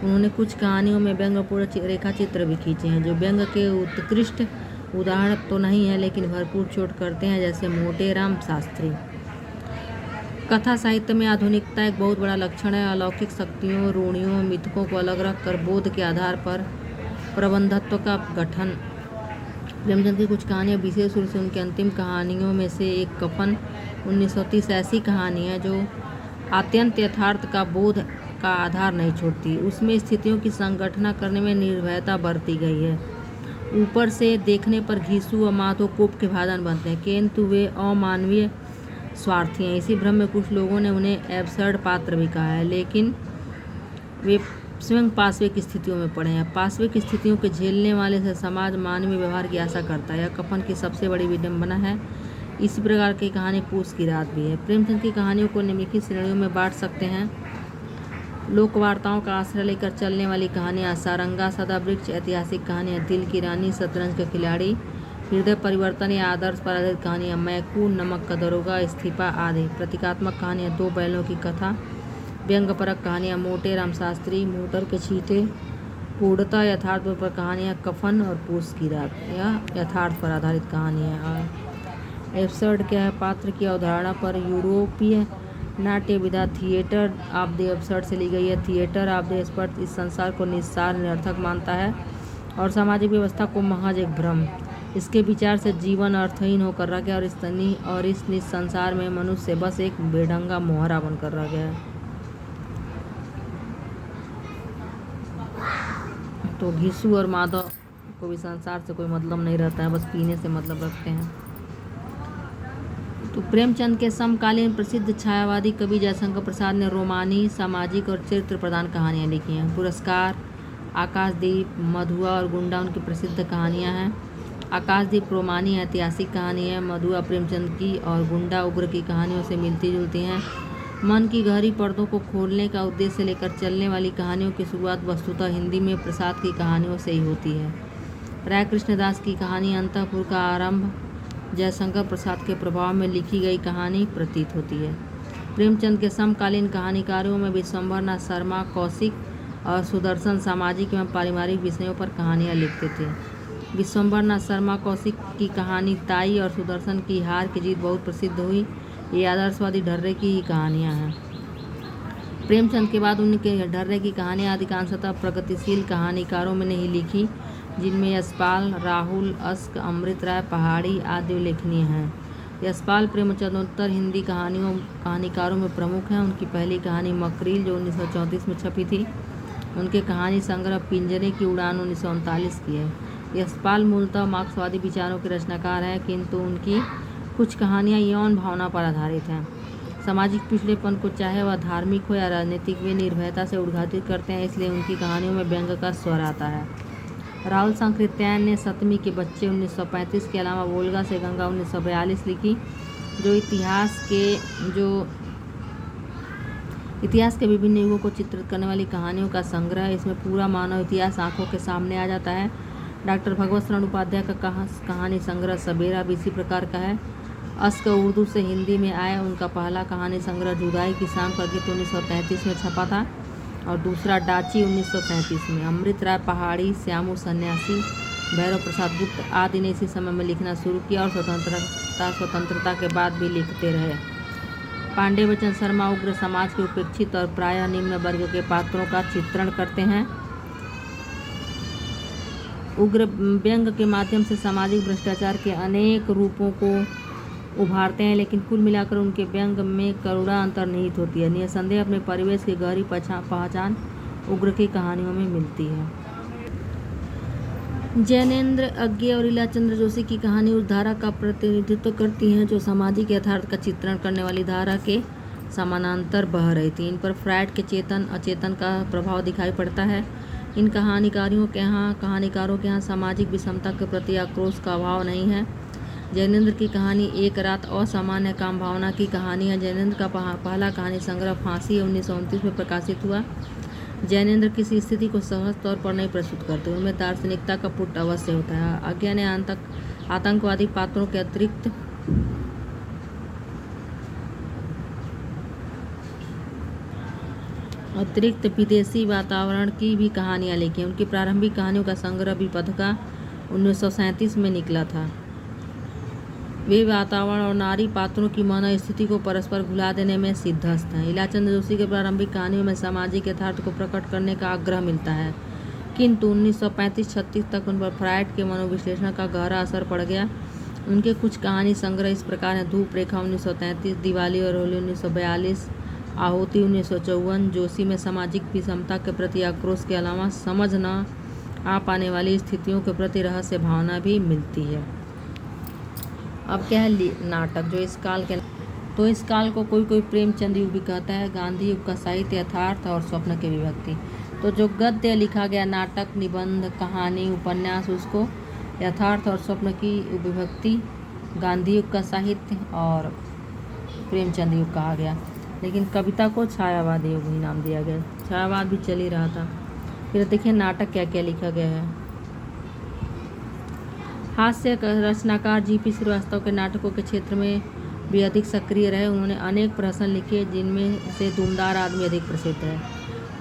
उन्होंने कुछ कहानियों में व्यंग्यपूर्ण रेखाचित्र भी खींचे हैं, जो व्यंग्य के उत्कृष्ट उदाहरण तो नहीं है, लेकिन भरपूर चोट करते हैं, जैसे मोटेराम शास्त्री। कथा साहित्य में आधुनिकता एक बहुत बड़ा लक्षण है। अलौकिक शक्तियों, रूढ़ियों, मिथकों को अलग रखकर बोध के आधार पर प्रबंधत्व का गठन। प्रेमचंद की कुछ कहानियाँ, विशेष रूप से उनकी अंतिम कहानियों में से एक कफन 1930 ऐसी कहानी है जो अत्यंत यथार्थ का बोध का आधार नहीं छोड़ती। उसमें स्थितियों की संगठना करने में निर्भयता बरती गई है। ऊपर से देखने पर घीसू और माधो कोप के भाजन बनते हैं, किंतु वे अमानवीय स्वार्थी हैं। इसी भ्रम में कुछ लोगों ने उन्हें एब्सर्ड पात्र भी कहा है, लेकिन वे स्वयं पाश्विक स्थितियों में पड़े हैं। पाश्विक स्थितियों के झेलने वाले से समाज मानवीय व्यवहार की आशा करता है। यह कफन की सबसे बड़ी विडंबना है। इसी प्रकार की कहानी पूस की रात भी है। प्रेमचंद की कहानियों को निम्नलिखित श्रेणियों में बांट सकते हैं। लोक वार्ताओं का आश्रय लेकर चलने वाली कहानियाँ, सारंगा, सदावृक्ष, ऐतिहासिक कहानियाँ, दिल की रानी, शतरंज के खिलाड़ी, हृदय परिवर्तन या आदर्श पर आधारित कहानियाँ, मैकू, नमक का दरोगा, इस्तीफा आदि, प्रतीकात्मक कहानियाँ, दो बैलों की कथा, व्यंग्यपरक कहानियाँ, मोटेराम शास्त्री, मोटर के छींटे, पूर्णतः यथार्थ पर कहानियाँ, कफन और पूस की रात, यह यथार्थ पर आधारित कहानियाँ। एब्सर्ड क्या है? पात्र की अवधारणा पर यूरोपीय नाट्य विधा थिएटर ऑफ द एब्सर्ड से ली गई है। थिएटर ऑफ द एब्सर्ड इस संसार को निस्सार, निरर्थक मानता है और सामाजिक व्यवस्था को महज एक भ्रम। इसके विचार से जीवन अर्थहीन होकर रह गया और इस निज संसार में मनुष्य बस एक बेढंगा मोहरा बनकर रह गया है। तो घीसू और माधव को भी संसार से कोई मतलब नहीं रहता है, बस पीने से मतलब रखते हैं। तो प्रेमचंद के समकालीन प्रसिद्ध छायावादी कवि जयशंकर प्रसाद ने रोमानी, सामाजिक और चरित्र प्रधान कहानियाँ लिखी हैं। पुरस्कार, आकाशदीप, मधुआ और गुंडा उनकी प्रसिद्ध कहानियाँ हैं। आकाशदीप रोमानी ऐतिहासिक कहानी है। मधुआ प्रेमचंद की और गुंडा उग्र की कहानियों से मिलती जुलती हैं। मन की गहरी पर्दों को खोलने का उद्देश्य लेकर चलने वाली कहानियों की शुरुआत वस्तुतः हिंदी में प्रसाद की कहानियों से ही होती है। राय कृष्णदास की कहानी अंतःपुर का आरंभ जयशंकर प्रसाद के प्रभाव में लिखी गई कहानी प्रतीत होती है। प्रेमचंद के समकालीन कहानीकारों में विश्वंभरनाथ शर्मा, कौशिक और सुदर्शन सामाजिक एवं पारिवारिक विषयों पर कहानियाँ लिखते थे। विश्वंभरनाथ शर्मा, कौशिक की कहानी ताई और सुदर्शन की हार की जीत बहुत प्रसिद्ध हुई। ये आदर्शवादी ढर्रे की ही कहानियाँ हैं। प्रेमचंद के बाद उनके ढर्रे की कहानियाँ अधिकांशतः प्रगतिशील कहानीकारों में नहीं लिखी, जिनमें यशपाल, राहुल, अस्क, अमृत राय पहाड़ी आदि उल्लेखनीय हैं। यशपाल प्रेमचंद्रोत्तर हिंदी कहानीकारों में प्रमुख हैं। उनकी पहली कहानी मकरील जो 1934 में छपी थी। उनके कहानी संग्रह पिंजरे की उड़ान 1939 की है। यशपाल मूलतः मार्क्सवादी विचारों के रचनाकार हैं, किंतु उनकी कुछ कहानियाँ यौन भावना पर आधारित हैं। सामाजिक पिछड़ेपन को चाहे वह धार्मिक हो या राजनीतिक वे निर्भयता से उद्घाटित करते हैं, इसलिए उनकी कहानियों में व्यंग का स्वर आता है। राहुल सांकृत्यायन ने सतमी के बच्चे 1935 के अलावा वोल्गा से गंगा 1942 लिखी, जो इतिहास के विभिन्न युगों को चित्रित करने वाली कहानियों का संग्रह है। इसमें पूरा मानव इतिहास आंखों के सामने आ जाता है। डॉक्टर भगवत शरण उपाध्याय का कहानी संग्रह सबेरा भी इसी प्रकार का है। अस्क उर्दू से हिंदी में आया उनका पहला कहानी संग्रह जुदाई की शाम का गीत 1933 में छपा था और दूसरा डाची 1937 में। अमृत राय पहाड़ी, श्यामू सन्यासी, भैरव प्रसाद गुप्त आदि ने इसी समय में लिखना शुरू किया और स्वतंत्रता के बाद भी लिखते रहे। पांडे बचन शर्मा उग्र समाज के उपेक्षित और प्रायः निम्न वर्ग के पात्रों का चित्रण करते हैं। उग्र व्यंग के माध्यम से सामाजिक भ्रष्टाचार के अनेक रूपों को उभारते हैं, लेकिन कुल मिलाकर उनके व्यंग में करुणा अंतर्निहित होती है। निसंदेह अपने परिवेश की गहरी पहचान उग्र की कहानियों में मिलती है। जैनेन्द्र अज्ञे और इलाचंद्र जोशी की कहानी उस धारा का प्रतिनिधित्व करती हैं जो सामाजिक यथार्थ का चित्रण करने वाली धारा के समानांतर बह रही थी। इन पर फ्रायड के चेतन अचेतन का प्रभाव दिखाई पड़ता है। इन कहानीकारों के यहाँ सामाजिक विषमता के प्रति आक्रोश का अभाव नहीं है। जैनेन्द्र की कहानी एक रात असामान्य काम भावना की कहानी है। जैनेन्द्र का पहला कहानी संग्रह फांसी 1929 में प्रकाशित हुआ। जैनेन्द्र किसी स्थिति को सहज तौर पर नहीं प्रस्तुत करते, उनमें दार्शनिकता का पुट अवश्य होता है। आज्ञा ने आतंकवादी पात्रों के अतिरिक्त विदेशी वातावरण की भी कहानियाँ लिखी। उनकी प्रारंभिक कहानियों का संग्रह विपथका 1937 में निकला था। वे वातावरण और नारी पात्रों की मानव स्थिति को परस्पर भुला देने में सिद्धहस्त हैं। इलाचंद्र जोशी के प्रारंभिक कहानियों में सामाजिक यथार्थ को प्रकट करने का आग्रह मिलता है, किंतु 1935-36 तक उन पर फ्रायड के मनोविश्लेषण का गहरा असर पड़ गया। उनके कुछ कहानी संग्रह इस प्रकार हैं: धूप रेखा 1933, दिवाली और होली 1942, आहुति 1954। जोशी में सामाजिक विषमता के प्रति आक्रोश के अलावा समझ न आ पाने वाली स्थितियों के प्रति रहस्य भावना भी मिलती है। अब क्या है नाटक, जो इस काल को कोई प्रेमचंद युग भी कहता है। गांधी युग का साहित्य यथार्थ और स्वप्न की विभक्ति। तो जो गद्य लिखा गया नाटक, निबंध, कहानी, उपन्यास, उसको यथार्थ और स्वप्न की विभक्ति, गांधी युग का साहित्य और प्रेमचंद युग कहा गया। लेकिन कविता को छायावादी युग ही नाम दिया गया। छायावाद भी चल ही रहा था। फिर देखिए नाटक क्या क्या लिखा गया है। हास्य रचनाकार जीपी श्रीवास्तव के नाटकों के क्षेत्र में भी अधिक सक्रिय रहे। उन्होंने अनेक प्रहसन लिखे, जिनमें से दूमदार आदमी अधिक प्रसिद्ध है।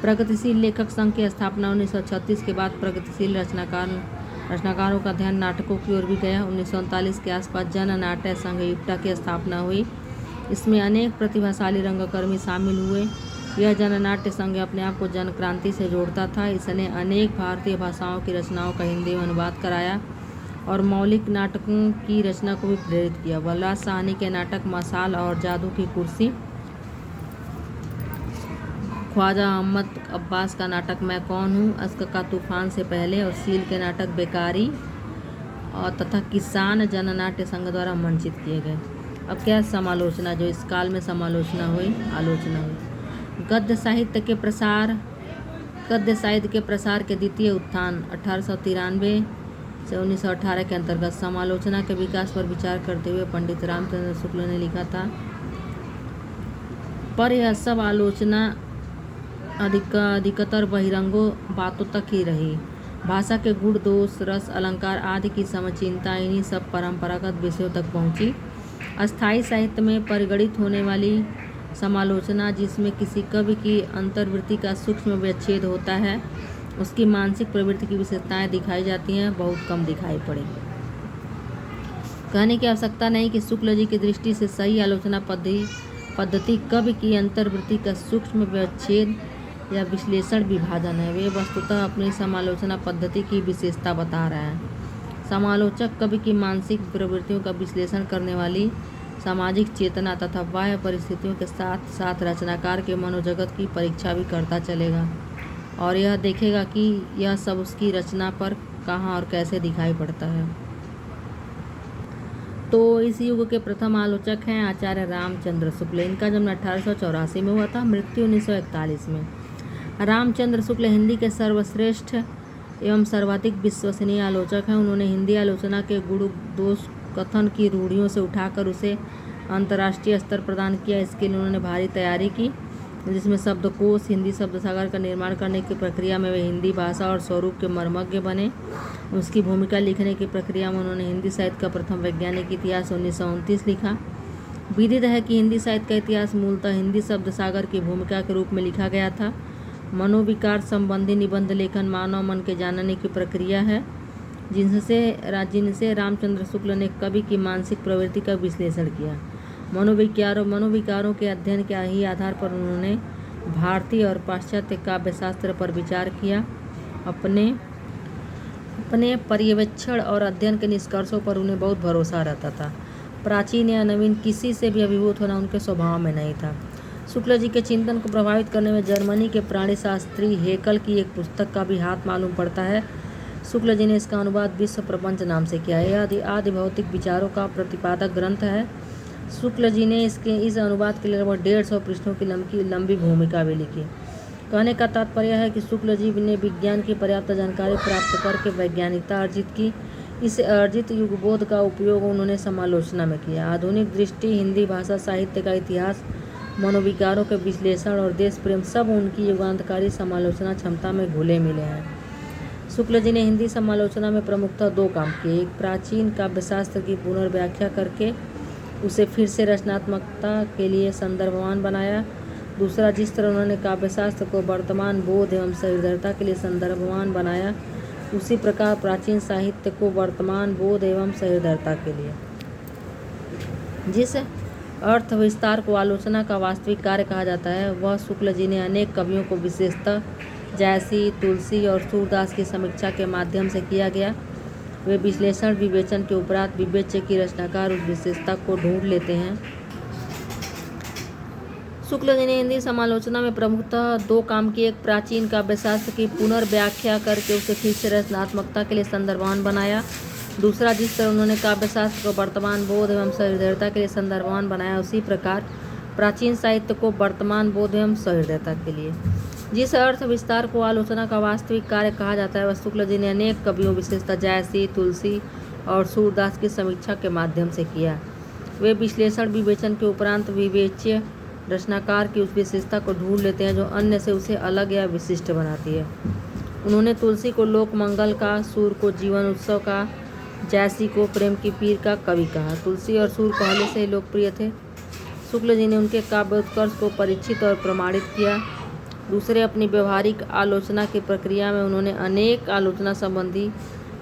प्रगतिशील लेखक संघ की स्थापना 1936 के बाद प्रगतिशील रचनाकारों का ध्यान नाटकों की ओर भी गया। 1939 के आसपास जन नाट्य संघ युक्टा की स्थापना हुई। इसमें अनेक प्रतिभाशाली रंगकर्मी शामिल हुए। यह जननाट्य संघ अपने आप को जन क्रांति से जोड़ता था। इसने अनेक भारतीय भाषाओं की रचनाओं का हिंदी में अनुवाद कराया और मौलिक नाटकों की रचना को भी प्रेरित किया। बलराज साहनी के नाटक मसाल और जादू की कुर्सी, ख्वाजा अहमद अब्बास का नाटक मैं कौन हूँ, अस्क का तूफान से पहले और सील के नाटक बेकारी और तथा किसान जननाट्य संघ द्वारा मंचित किए गए। अब क्या है समालोचना, जो इस काल में आलोचना हुई। गद्य साहित्य के प्रसार के द्वितीय उत्थान 1893 से 1918 के अंतर्गत समालोचना के विकास पर विचार करते हुए पंडित रामचंद्र शुक्ल ने लिखा था। पर यह सब आलोचना अधिकतर बहिरंगों बातों तक ही रही। भाषा के गुण, दोष, रस, अलंकार आदि की समचिंता इन्हीं सब परंपरागत विषयों तक पहुंची। अस्थायी साहित्य में परिगणित होने वाली समालोचना, जिसमें किसी कवि की अंतर्वृत्ति का सूक्ष्म व्यच्छेद होता है, उसकी मानसिक प्रवृत्ति की विशेषताएं दिखाई जाती हैं, बहुत कम दिखाई पड़ी। कहने की आवश्यकता नहीं कि शुक्ल जी की दृष्टि से सही आलोचना पद्धति कवि की अंतर्वृत्ति का सूक्ष्म व्यच्छेद या विश्लेषण विभाजन है। वे वस्तुतः अपनी समालोचना पद्धति की विशेषता बता रहे हैं। समालोचक कवि की मानसिक प्रवृत्तियों का विश्लेषण करने वाली सामाजिक चेतना तथा बाह्य परिस्थितियों के साथ साथ रचनाकार के मनोजगत की परीक्षा भी करता चलेगा और यह देखेगा कि यह सब उसकी रचना पर कहाँ और कैसे दिखाई पड़ता है। तो इस युग के प्रथम आलोचक हैं आचार्य रामचंद्र शुक्ल। इनका जन्म 1884 में हुआ था, मृत्यु 1941 में। रामचंद्र शुक्ल हिंदी के सर्वश्रेष्ठ एवं सर्वाधिक विश्वसनीय आलोचक हैं। उन्होंने हिंदी आलोचना के गुण दोष कथन की रूढ़ियों से उठाकर उसे अंतर्राष्ट्रीय स्तर प्रदान किया। इसके लिए उन्होंने भारी तैयारी की, जिसमें शब्दकोश, हिंदी शब्द सागर का निर्माण करने की प्रक्रिया में वे हिंदी भाषा और स्वरूप के मर्मज्ञ बने। उसकी भूमिका लिखने की प्रक्रिया में उन्होंने हिंदी साहित्य का प्रथम वैज्ञानिक इतिहास 1929 लिखा। विदित है कि हिंदी साहित्य का इतिहास मूलतः हिंदी शब्द सागर की भूमिका के रूप में लिखा गया था। मनोविकार संबंधी निबंध लेखन मानव मन के जानने की प्रक्रिया है, जिनसे रामचंद्र शुक्ल ने कवि की मानसिक प्रवृत्ति का विश्लेषण किया। मनोविकारों के अध्ययन के ही आधार पर उन्होंने भारतीय और पाश्चात्य काव्यशास्त्र पर विचार किया। अपने पर्यवेक्षण और अध्ययन के निष्कर्षों पर उन्हें बहुत भरोसा रहता था। प्राचीन या नवीन किसी से भी अभिभूत होना उनके स्वभाव में नहीं था। शुक्ल जी के चिंतन को प्रभावित करने में जर्मनी के प्राणीशास्त्री हेकल की एक पुस्तक का भी हाथ मालूम पड़ता है। शुक्ल जी ने इसका अनुवाद विश्व प्रपंच नाम से किया है। यह आदि भौतिक विचारों का प्रतिपादक ग्रंथ है। शुक्ल जी ने इस अनुवाद के लिए लगभग 150 पृष्ठों की लंबी भूमिका भी लिखी। कहने का तात्पर्य है कि शुक्ल जी ने विज्ञान की पर्याप्त जानकारी प्राप्त करके वैज्ञानिकता अर्जित की। इस अर्जित युगबोध का उपयोग उन्होंने समालोचना में किया। आधुनिक दृष्टि, हिंदी भाषा साहित्य का इतिहास, मनोविकारों के विश्लेषण और देश प्रेम सब उनकी युगांतकारी समालोचना क्षमता में घुले मिले हैं। शुक्ल जी ने हिंदी समालोचना में प्रमुखतः 2 काम किए। एक, प्राचीन काव्यशास्त्र की पुनर्व्याख्या करके उसे फिर से रचनात्मकता के लिए संदर्भवान बनाया। दूसरा, जिस तरह उन्होंने काव्यशास्त्र को वर्तमान बोध एवं सहृदयता के लिए संदर्भवान बनाया, उसी प्रकार प्राचीन साहित्य को वर्तमान बोध एवं सहृदयता के लिए। जिस अर्थ विस्तार को आलोचना का वास्तविक कार्य कहा जाता है, वह शुक्ल जी ने अनेक कवियों को विशेषतः जयसी, तुलसी और सूरदास की समीक्षा के माध्यम से किया गया। वे विश्लेषण विवेचन के उपरांत विवेच्य की रचनाकार उस विशेषता को ढूंढ लेते हैं। शुक्ल जी ने हिंदी समालोचना में प्रमुखतः 2 काम किए। एक, प्राचीन काव्यशास्त्र की पुनर्व्याख्या करके उसे फिर से रचनात्मकता के लिए संदर्भवान बनाया। दूसरा, जिस तरह उन्होंने काव्यशास्त्र को वर्तमान बोध एवं सहृदयता के लिए संदर्भवान बनाया, उसी प्रकार प्राचीन साहित्य को वर्तमान बोध एवं सहृदयता के लिए। जिस अर्थ विस्तार को आलोचना का वास्तविक कार्य कहा जाता है, वह शुक्ल जी ने अनेक कवियों विशेषतः जयसी, तुलसी और सूरदास की समीक्षा के माध्यम से किया। वे विश्लेषण विवेचन के उपरांत विवेच्य रचनाकार की उस विशेषता को ढूंढ लेते हैं जो अन्य से उसे अलग या विशिष्ट बनाती है। उन्होंने तुलसी को लोक मंगल का, सूर को जीवन उत्सव का, जयसी को प्रेम की पीर का कवि कहा। तुलसी और सूर पहले से ही लोकप्रिय थे। शुक्ल जी ने उनके काव्योत्कर्ष को परीक्षित और प्रमाणित किया। दूसरे, अपनी व्यवहारिक आलोचना की प्रक्रिया में उन्होंने अनेक आलोचना संबंधी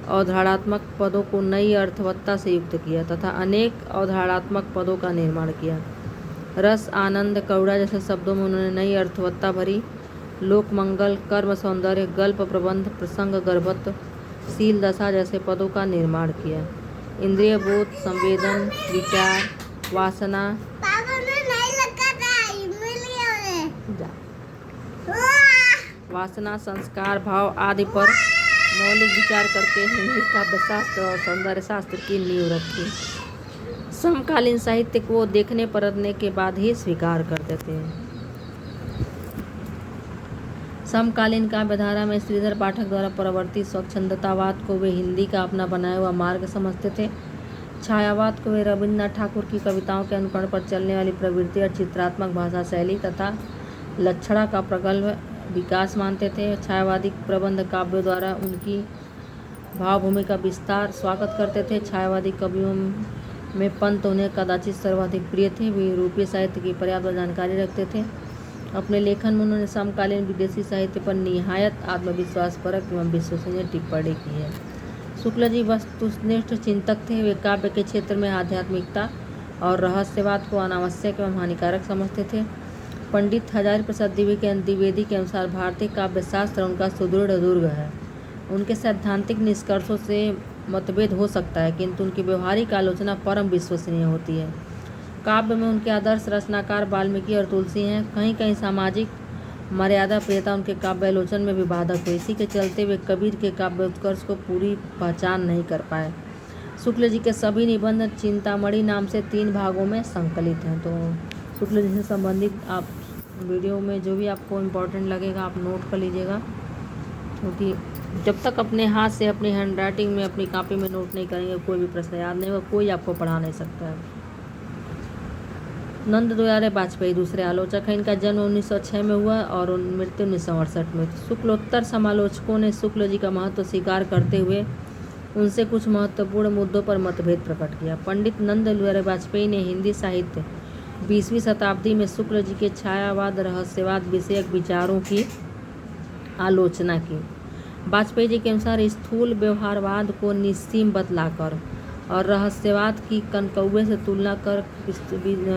अवधारणात्मक पदों को नई अर्थवत्ता से युक्त किया तथा अनेक अवधारणात्मक पदों का निर्माण किया। रस, आनंद, करुणा जैसे शब्दों में उन्होंने नई अर्थवत्ता भरी। लोक मंगल, कर्म सौंदर्य, गल्प प्रबंध, प्रसंग गर्भत्व, शील दशा जैसे पदों का निर्माण किया। इंद्रिय बोध, संवेदन, विचार, वासना, संस्कार, भाव आदि पर मौलिक विचार करके हिंदी काव्यशास्त्र और सौंदर्य शास्त्र की नींव रखी। समकालीन साहित्य को देखने परखने के बाद ही स्वीकार कर देते हैं। समकालीन काव्यधारा में श्रीधर पाठक द्वारा प्रवर्तित स्वच्छंदतावाद को वे हिंदी का अपना बनाया हुआ मार्ग समझते थे। छायावाद को वे रविन्द्रनाथ ठाकुर की कविताओं के अनुकरण पर चलने वाली प्रवृत्ति और चित्रात्मक भाषा शैली तथा लक्षणा का प्रगल्भ विकास मानते थे। छायावादी प्रबंध काव्यों द्वारा उनकी भावभूमि का विस्तार स्वागत करते थे। छायावादी कवियों में पंत उन्हें कदाचित सर्वाधिक प्रिय थे। वे यूरोपीय साहित्य की पर्याप्त जानकारी रखते थे। अपने लेखन में उन्होंने समकालीन विदेशी साहित्य पर निहायत आत्मविश्वासपरक एवं विश्वसनीय टिप्पणी की है। शुक्ल जी वस्तुनिष्ठ चिंतक थे। वे काव्य के क्षेत्र में आध्यात्मिकता और रहस्यवाद को अनावश्यक एवं हानिकारक समझते थे। पंडित हजारी प्रसाद द्विवेदी के अनुसार भारतीय काव्यशास्त्र उनका सुदृढ़ दुर्ग है। उनके सैद्धांतिक निष्कर्षों से मतभेद हो सकता है, किंतु उनकी व्यवहारिक आलोचना परम विश्वसनीय होती है। काव्य में उनके आदर्श रचनाकार वाल्मीकि और तुलसी हैं। कहीं कहीं सामाजिक मर्यादा प्रियता उनके काव्यालोचन में भी बाधक हुई। इसी के चलते वे कबीर के काव्य उत्कर्ष को पूरी पहचान नहीं कर पाए। शुक्ल जी के सभी निबंध चिंतामणि नाम से 3 भागों में संकलित हैं। तो शुक्ल जी से संबंधित आप वीडियो में जो भी आपको इम्पोर्टेंट लगेगा आप नोट कर लीजिएगा, क्योंकि जब तक अपने हाथ से अपनी हैंड राइटिंग में अपनी कॉपी में नोट नहीं करेंगे कोई भी प्रश्न याद नहीं होगा, कोई आपको पढ़ा नहीं सकता है। नंद दुलारे वाजपेयी दूसरे आलोचक हैं। इनका जन्म 1906 में हुआ और मृत्यु 1968 में। शुक्लोत्तर समालोचकों ने शुक्ल जी का महत्व स्वीकार करते हुए उनसे कुछ महत्वपूर्ण मुद्दों पर मतभेद प्रकट किया। पंडित नंद दुलारे वाजपेयी ने हिंदी साहित्य 20वीं शताब्दी में शुक्ल जी के छायावाद रहस्यवाद विषयक विचारों की आलोचना की। वाजपेयी जी के अनुसार स्थूल व्यवहारवाद को निस्सीम बतलाकर और रहस्यवाद की कनकौवे से तुलना कर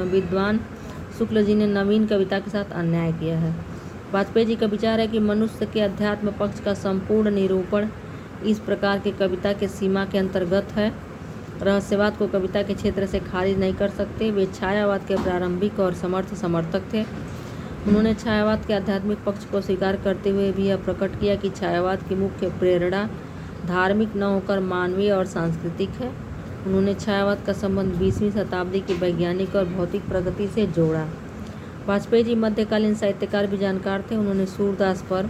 विद्वान शुक्ल जी ने नवीन कविता के साथ अन्याय किया है। वाजपेयी जी का विचार है कि मनुष्य के अध्यात्म पक्ष का संपूर्ण निरूपण इस प्रकार के कविता के सीमा के अंतर्गत है। रहस्यवाद को कविता के क्षेत्र से खारिज नहीं कर सकते। वे छायावाद के प्रारंभिक और समर्थक थे। उन्होंने छायावाद के आध्यात्मिक पक्ष को स्वीकार करते हुए भी यह प्रकट किया कि छायावाद की मुख्य प्रेरणा धार्मिक न होकर मानवीय और सांस्कृतिक है। उन्होंने छायावाद का संबंध 20वीं शताब्दी की वैज्ञानिक और भौतिक प्रगति से जोड़ा। वाजपेयी जी मध्यकालीन साहित्यकार भी जानकार थे। उन्होंने सूरदास पर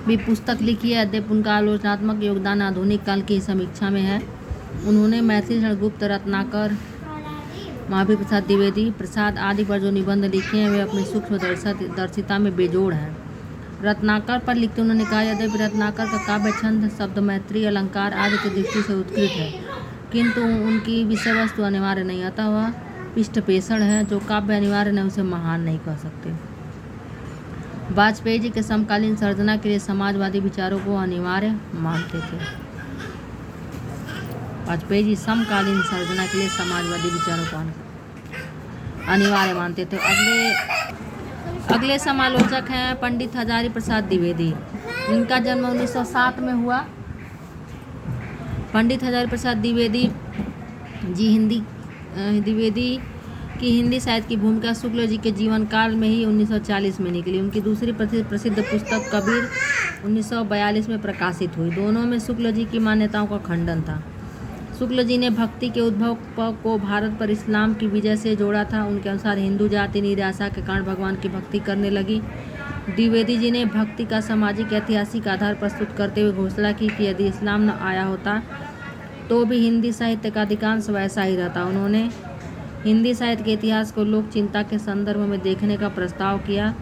भी पुस्तक लिखी है। यद्यपि उनका आलोचनात्मक योगदान आधुनिक काल की समीक्षा में है। उन्होंने मैथिली गुप्त रत्नाकर महावीर प्रसाद द्विवेदी प्रसाद आदि पर जो निबंध लिखे हैं वे अपनी सूक्ष्म दर्शिता में बेजोड़ हैं। रत्नाकर पर लिखते उन्होंने कहा, यद्यपि रत्नाकर का काव्य छंद शब्द मैत्री अलंकार आदि की दृष्टि से उत्कृष्ट है, किंतु उनकी विषय वस्तु अनिवार्य नहीं, अतः वह पृष्ठपेषण है। जो काव्य अनिवार्य नहीं उसे महान नहीं कह सकते। वाजपेयी जी के समकालीन सर्जना के लिए समाजवादी विचारों को अनिवार्य मानते थे। वाजपेयी जी समकालीन सर्जना के लिए समाजवादी विचारों को अनिवार्य मानते थे। अगले समालोचक हैं पंडित हजारी प्रसाद द्विवेदी। इनका जन्म 1907 में हुआ। पंडित हजारी प्रसाद द्विवेदी जी की हिंदी साहित्य की भूमिका शुक्ल जी के जीवन काल में ही 1940 में निकली। उनकी दूसरी प्रसिद्ध पुस्तक कबीर 1942 में प्रकाशित हुई। दोनों में शुक्ल जी की मान्यताओं का खंडन था। शुक्ल जी ने भक्ति के उद्भव को भारत पर इस्लाम की विजय से जोड़ा था। उनके अनुसार हिंदू जाति निराशा के कारण भगवान की भक्ति करने लगी। द्विवेदी जी ने भक्ति का सामाजिक ऐतिहासिक आधार प्रस्तुत करते हुए घोषणा की कि यदि इस्लाम न आया होता तो भी हिंदी साहित्य का अधिकांश वैसा ही रहता। उन्होंने हिंदी साहित्य के इतिहास को लोक चिंता के संदर्भ में देखने का प्रस्ताव किया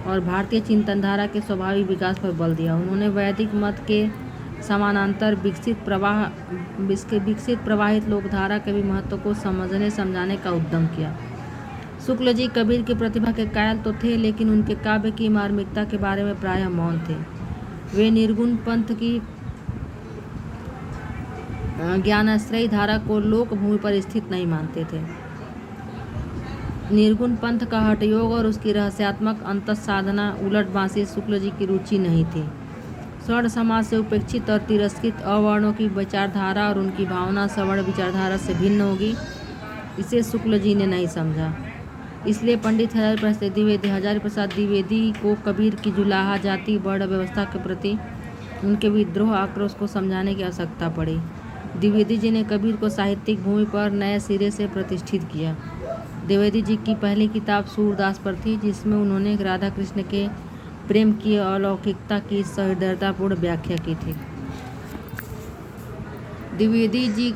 और भारतीय चिंतनधारा के स्वाभाविक विकास पर बल दिया। उन्होंने वैदिक मत के समानांतर विकसित प्रवाहित लोकधारा के भी महत्व को समझने समझाने का उद्यम किया। शुक्ल जी कबीर की प्रतिभा के कायल तो थे, लेकिन उनके काव्य की मार्मिकता के बारे में प्रायः मौन थे। वे निर्गुण पंथ की ज्ञानाश्रयी धारा को लोक भूमि पर स्थित नहीं मानते थे। निर्गुण पंथ का हठयोग और उसकी रहस्यात्मक अंतःसाधना उलटबांसी शुक्ल जी की रुचि नहीं थी। स्वर्ण समाज से उपेक्षित और तिरस्कृत अवर्णों की विचारधारा और उनकी भावना सवर्ण विचारधारा से भिन्न होगी, इसे शुक्ल जी ने नहीं समझा। इसलिए पंडित हजारी प्रसाद द्विवेदी को कबीर की जुलाहा जाति वर्ण व्यवस्था के प्रति उनके विद्रोह आक्रोश को समझाने की आवश्यकता पड़ी। द्विवेदी जी ने कबीर को साहित्यिक भूमि पर नए सिरे से प्रतिष्ठित किया। द्विवेदी जी की पहली किताब सूरदास पर थी, जिसमें उन्होंने राधा कृष्ण के प्रेम की अलौकिकता की सहृदयतापूर्ण व्याख्या की थी। द्विवेदी जी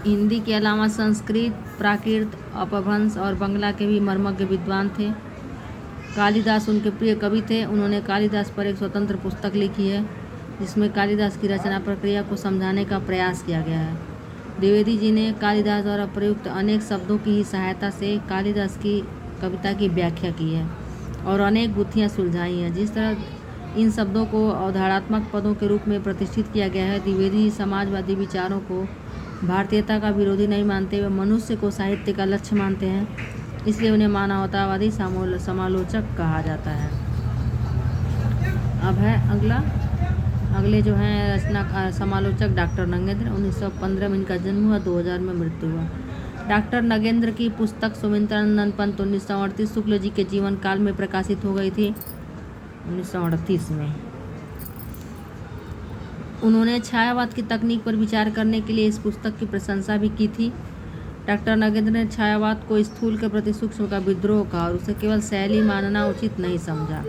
हिंदी के अलावा संस्कृत, प्राकृत, अपभ्रंश और बंगला के भी मर्मज्ञ विद्वान थे। कालिदास उनके प्रिय कवि थे। उन्होंने कालिदास पर एक स्वतंत्र पुस्तक लिखी है, जिसमें कालिदास की रचना प्रक्रिया को समझाने का प्रयास किया गया है। द्विवेदी जी ने कालिदास द्वारा प्रयुक्त अनेक शब्दों की ही सहायता से कालिदास की कविता की व्याख्या की है और अनेक गुत्थियाँ सुलझाई हैं। जिस तरह इन शब्दों को अवधारणात्मक पदों के रूप में प्रतिष्ठित किया गया है। द्विवेदी समाजवादी विचारों को भारतीयता का विरोधी नहीं मानते हुए मनुष्य को साहित्य का लक्ष्य मानते हैं। इसलिए उन्हें मानवतावादी समालोचक कहा जाता है। अब है अगले जो हैं रचना समालोचक डॉक्टर नगेंद्र। 1915 में इनका जन्म हुआ, 2000 में मृत्यु हुआ। डॉक्टर नगेंद्र की पुस्तक सुमित्रानंद पंत 1938 शुक्ल जी के जीवन काल में प्रकाशित हो गई थी, 1938 में। उन्होंने छायावाद की तकनीक पर विचार करने के लिए इस पुस्तक की प्रशंसा भी की थी। डॉक्टर नगेंद्र ने छायावाद को स्थूल के प्रति सूक्ष्म का विद्रोह कहा और उसे केवल शैली मानना उचित नहीं समझा।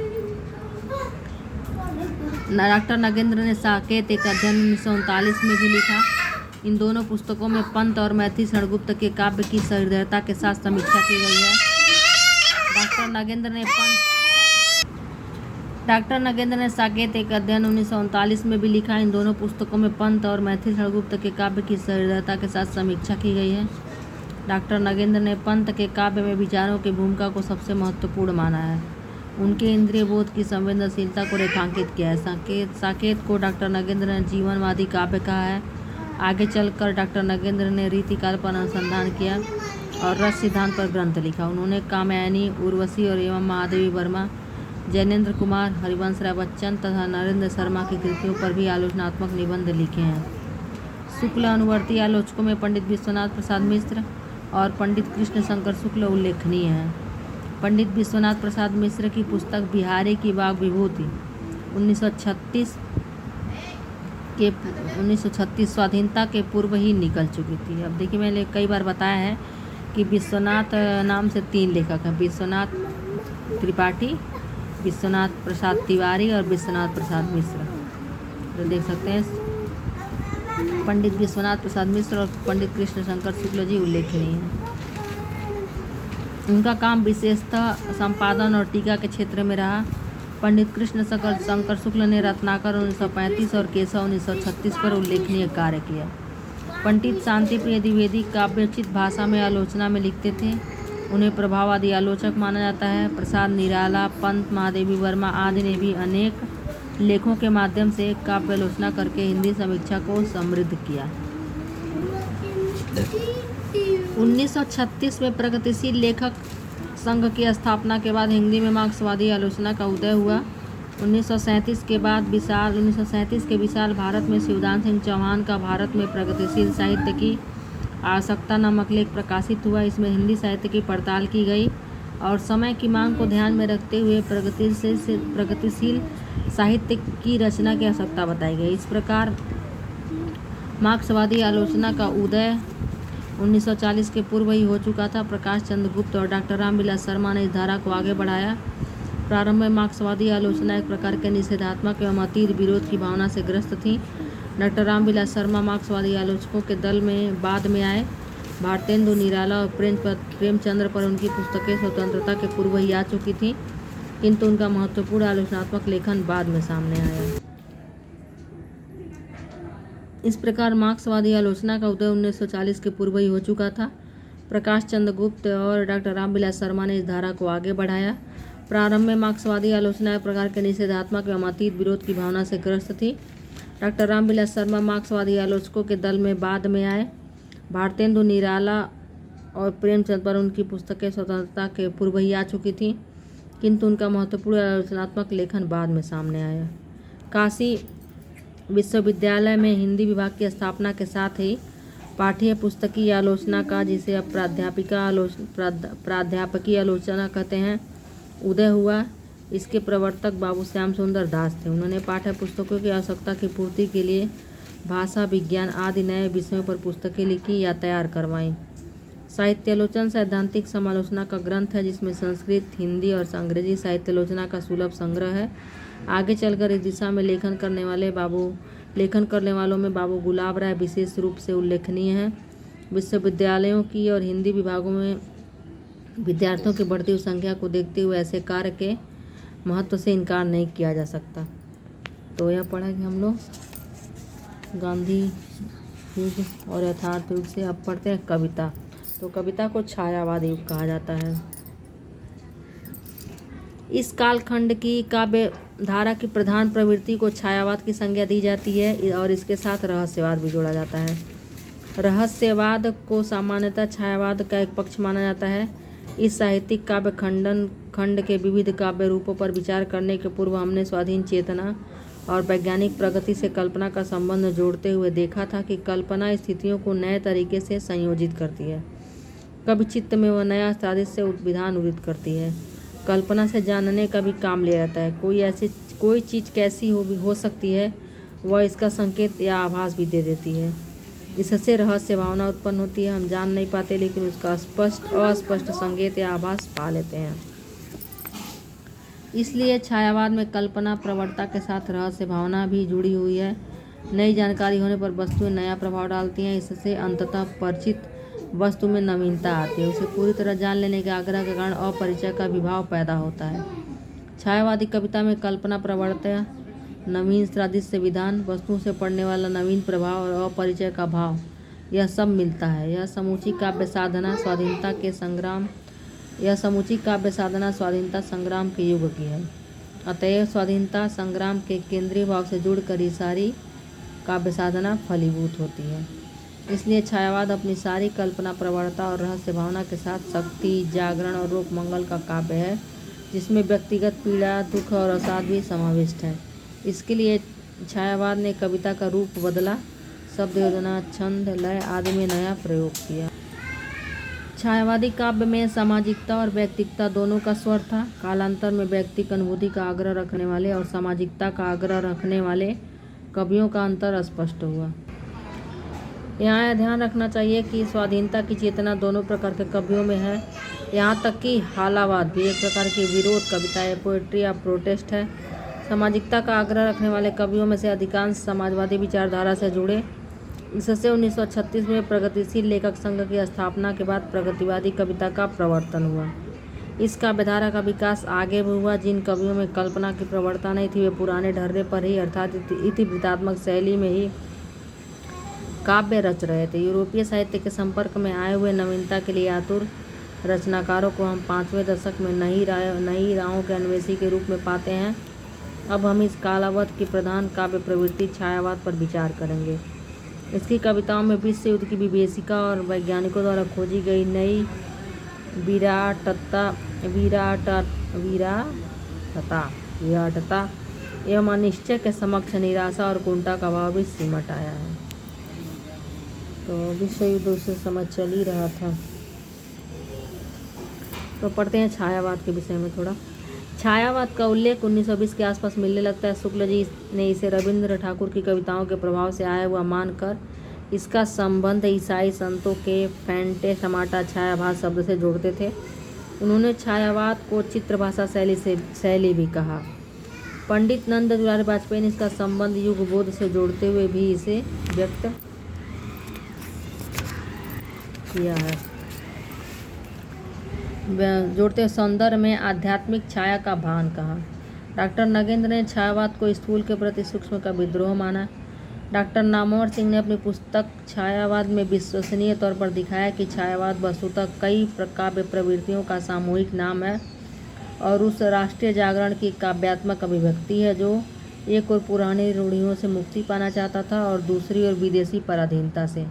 डॉक्टर नगेंद्र ने साकेत एक अध्ययन 1939 में भी लिखा। इन दोनों पुस्तकों में पंत और मैथिली शरणगुप्त के काव्य की सहृदयता के साथ समीक्षा की गई है। डॉक्टर नगेंद्र ने साकेत एक अध्ययन 1939 में भी लिखा। इन दोनों पुस्तकों में पंत और मैथिली शरणगुप्त के काव्य की सहृदयता के साथ समीक्षा की गई है। डॉक्टर नगेंद्र ने पंत के काव्य में विचारों की भूमिका को सबसे महत्वपूर्ण माना है। उनके इंद्रिय बोध की संवेदनशीलता को रेखांकित किया है। साकेत को डॉक्टर नगेंद्र ने जीवनवादी काव्य कहा है। आगे चलकर डॉक्टर नगेंद्र ने रीतिकाल पर अनुसंधान किया और रस सिद्धांत पर ग्रंथ लिखा। उन्होंने कामयानी, उर्वशी और एवं महादेवी वर्मा, जैनेन्द्र कुमार, हरिवंश राय बच्चन तथा नरेंद्र शर्मा की कृतियों पर भी आलोचनात्मक निबंध लिखे हैं। शुक्ल अनुवर्ती आलोचकों में पंडित विश्वनाथ प्रसाद मिश्र और पंडित कृष्ण शंकर शुक्ल उल्लेखनीय हैं। पंडित विश्वनाथ प्रसाद मिश्र की पुस्तक बिहारी की वाग विभूति 1936 स्वाधीनता के पूर्व ही निकल चुकी थी। अब देखिए, मैंने कई बार बताया है कि विश्वनाथ नाम से 3 लेखक हैं, विश्वनाथ त्रिपाठी, विश्वनाथ प्रसाद तिवारी और विश्वनाथ प्रसाद मिश्र। तो देख सकते हैं पंडित विश्वनाथ प्रसाद मिश्र और पंडित कृष्ण शंकर शुक्ल जी उल्लेखनीय हैं। उनका काम विशेषतः संपादन और टीका के क्षेत्र में रहा। पंडित कृष्ण शंकर शुक्ल ने रत्नाकर 1935 और केशव 1936 पर उल्लेखनीय कार्य किया। पंडित शांतिप्रिय द्विवेदी काव्योचित भाषा में आलोचना में लिखते थे। उन्हें प्रभाववादी आलोचक माना जाता है। प्रसाद निराला, पंत, महादेवी वर्मा आदि ने भी अनेक लेखों के माध्यम से काव्य आलोचना करके हिंदी समीक्षा को समृद्ध किया। 1936 में प्रगतिशील लेखक संघ की स्थापना के बाद हिंदी में मार्क्सवादी आलोचना का उदय हुआ। 1937 के विशाल भारत में शिवदान सिंह चौहान का भारत में प्रगतिशील साहित्य की आवश्यकता नामक लेख प्रकाशित हुआ। इसमें हिंदी साहित्य की पड़ताल की गई और समय की मांग को ध्यान में रखते हुए प्रगतिशील साहित्य की रचना की आवश्यकता बताई गई। इस प्रकार मार्क्सवादी आलोचना का उदय 1940 के पूर्व ही हो चुका था। प्रकाश चंद्र गुप्त और डॉक्टर रामविलास शर्मा ने इस धारा को आगे बढ़ाया। प्रारंभ में मार्क्सवादी आलोचना एक प्रकार के निषेधात्मक एवं अतीत विरोध की भावना से ग्रस्त थी। डॉक्टर रामविलास शर्मा मार्क्सवादी आलोचकों के दल में बाद में आए। भारतेंदु निराला और प्रेमचंद्र पर उनकी पुस्तकें स्वतंत्रता के पूर्व ही आ चुकी थीं, किंतु उनका महत्वपूर्ण आलोचनात्मक लेखन बाद में सामने आया। इस प्रकार मार्क्सवादी आलोचना का उदय 1940 के पूर्व ही हो चुका था। प्रकाश चंद्र गुप्त और डॉक्टर रामविलास शर्मा ने इस धारा को आगे बढ़ाया। प्रारंभ में मार्क्सवादी आलोचना एक प्रकार के निषेधात्मक एवं अतीत विरोध की भावना से ग्रस्त थी। डॉक्टर रामविलास शर्मा मार्क्सवादी आलोचकों के दल में बाद में आए। भारतेंदु निराला और प्रेमचंद पर उनकी पुस्तकें स्वतंत्रता के पूर्व ही आ चुकी थीं, किंतु उनका महत्वपूर्ण आलोचनात्मक लेखन बाद में सामने आया। काशी विश्वविद्यालय में हिंदी विभाग की स्थापना के साथ ही पाठ्य पुस्तकीय आलोचना का, जिसे अब प्राध्यापकीय आलोचना कहते हैं, उदय हुआ। इसके प्रवर्तक बाबू श्याम सुंदर दास थे। उन्होंने पाठ्य पुस्तकों की आवश्यकता की पूर्ति के लिए भाषा, विज्ञान आदि नए विषयों पर पुस्तकें लिखी या तैयार करवाईं। साहित्यालोचना सैद्धांतिक समालोचना का ग्रंथ है, जिसमें संस्कृत, हिंदी और अंग्रेजी साहित्यालोचना का सुलभ संग्रह है। आगे चलकर इस दिशा में लेखन करने वालों में बाबू गुलाब राय विशेष रूप से उल्लेखनीय हैं। विश्वविद्यालयों की और हिंदी विभागों में विद्यार्थियों की बढ़ती हुई संख्या को देखते हुए ऐसे कार्य के महत्व से इनकार नहीं किया जा सकता। तो यह पढ़ा कि हम लोग गांधी युग और यथार्थ युग से। अब पढ़ते हैं कविता। तो कविता को छायावाद युग कहा जाता है। इस कालखंड की काव्य धारा की प्रधान प्रवृत्ति को छायावाद की संज्ञा दी जाती है और इसके साथ रहस्यवाद भी जोड़ा जाता है। रहस्यवाद को सामान्यतः छायावाद का एक पक्ष माना जाता है। इस साहित्यिक काव्य खंड के विविध काव्य रूपों पर विचार करने के पूर्व हमने स्वाधीन चेतना और वैज्ञानिक प्रगति से कल्पना का संबंध जोड़ते हुए देखा था कि कल्पना स्थितियों को नए तरीके से संयोजित करती है। कभी चित्त में वह नया सादृश्य विधान उदित करती है। कल्पना से जानने का भी काम लिया जाता है। कोई चीज़ कैसी हो सकती है, वह इसका संकेत या आभास भी दे देती है। इससे रहस्य भावना उत्पन्न होती है। हम जान नहीं पाते, लेकिन उसका अस्पष्ट संकेत या आभास पा लेते हैं। इसलिए छायावाद में कल्पना प्रवणता के साथ रहस्य भावना भी जुड़ी हुई है। नई जानकारी होने पर वस्तुएं नया प्रभाव डालती हैं। इससे अंततः परिचित वस्तु में नवीनता आती है। उसे पूरी तरह जान लेने के आग्रह के कारण अपरिचय का विभाव पैदा होता है। छायावादी कविता में कल्पना प्रवणता, नवीन सादृश्य विधान, वस्तुओं से पड़ने वाला नवीन प्रभाव और अपरिचय का भाव, यह सब मिलता है। यह समूची काव्य साधना स्वाधीनता संग्राम के युग की है। अतएव स्वाधीनता संग्राम के केंद्रीय भाव से जुड़कर ही सारी काव्य साधना फलीभूत होती है। इसलिए छायावाद अपनी सारी कल्पना प्रवणता और रहस्य भावना के साथ शक्ति, जागरण और लोक मंगल का काव्य है, जिसमें व्यक्तिगत पीड़ा, दुख और अवसाद भी समाविष्ट है। इसके लिए छायावाद ने कविता का रूप बदला, शब्द योजना, छंद, लय आदि में नया प्रयोग किया। छायावादी काव्य में सामाजिकता और व्यक्तिकता दोनों का स्वर था। कालांतर में व्यक्तिक अनुभूति का आग्रह रखने वाले और सामाजिकता का आग्रह रखने वाले कवियों का अंतर स्पष्ट हुआ। यहाँ यह ध्यान रखना चाहिए कि स्वाधीनता की चेतना दोनों प्रकार के कवियों में है। यहाँ तक कि हालावाद भी एक प्रकार की विरोध कविता है, पोएट्री या प्रोटेस्ट है। सामाजिकता का आग्रह रखने वाले कवियों में से अधिकांश समाजवादी विचारधारा से जुड़े। इससे 1936 में प्रगतिशील लेखक संघ की स्थापना के बाद प्रगतिवादी कविता का प्रवर्तन हुआ। इस काव्यधारा का विकास आगे भी हुआ। जिन कवियों में कल्पना की प्रवणता नहीं थी, वे पुराने ढर्रे पर ही अर्थात इतिवृत्तात्मक शैली में ही काव्य रच रहे थे। यूरोपीय साहित्य के संपर्क में आए हुए नवीनता के लिए आतुर रचनाकारों को हम 5वें दशक में नई राहों के अन्वेषी के रूप में पाते हैं। अब हम इस कालावध की प्रधान काव्य प्रवृत्ति छायावाद पर विचार करेंगे। इसकी कविताओं में विश्व युद्ध की विभीषिका और वैज्ञानिकों द्वारा खोजी गई नई विराटता एवं अनिश्चय के समक्ष निराशा और कुंठा का भाव भी सिमट आया है। तो विश्व युद्ध उस समय चल ही रहा था। तो पढ़ते हैं छायावाद के विषय में थोड़ा। छायावाद का उल्लेख 1920 के आसपास मिलने लगता है। शुक्ल जी ने इसे रविंद्र ठाकुर की कविताओं के प्रभाव से आया हुआ मानकर इसका संबंध ईसाई संतों के फैंटे समाटा छायाभास शब्द से जोड़ते थे। उन्होंने छायावाद को चित्रभाषा शैली भी कहा। पंडित नंद दुलारी वाजपेयी ने इसका संबंध युग बोध से जोड़ते हुए भी इसे व्यक्त किया है। जोड़ते सौंदर्य में आध्यात्मिक छाया का भान कहा। डॉक्टर नगेंद्र ने छायावाद को स्थूल के प्रति सूक्ष्म का विद्रोह माना। डॉक्टर नामवर सिंह ने अपनी पुस्तक छायावाद में विश्वसनीय तौर पर दिखाया कि छायावाद वस्तुतः कई काव्य प्रवृत्तियों का सामूहिक नाम है और उस राष्ट्रीय जागरण की काव्यात्मक अभिव्यक्ति है जो एक और पुरानी रूढ़ियों से मुक्ति पाना चाहता था और दूसरी ओर विदेशी पराधीनता से।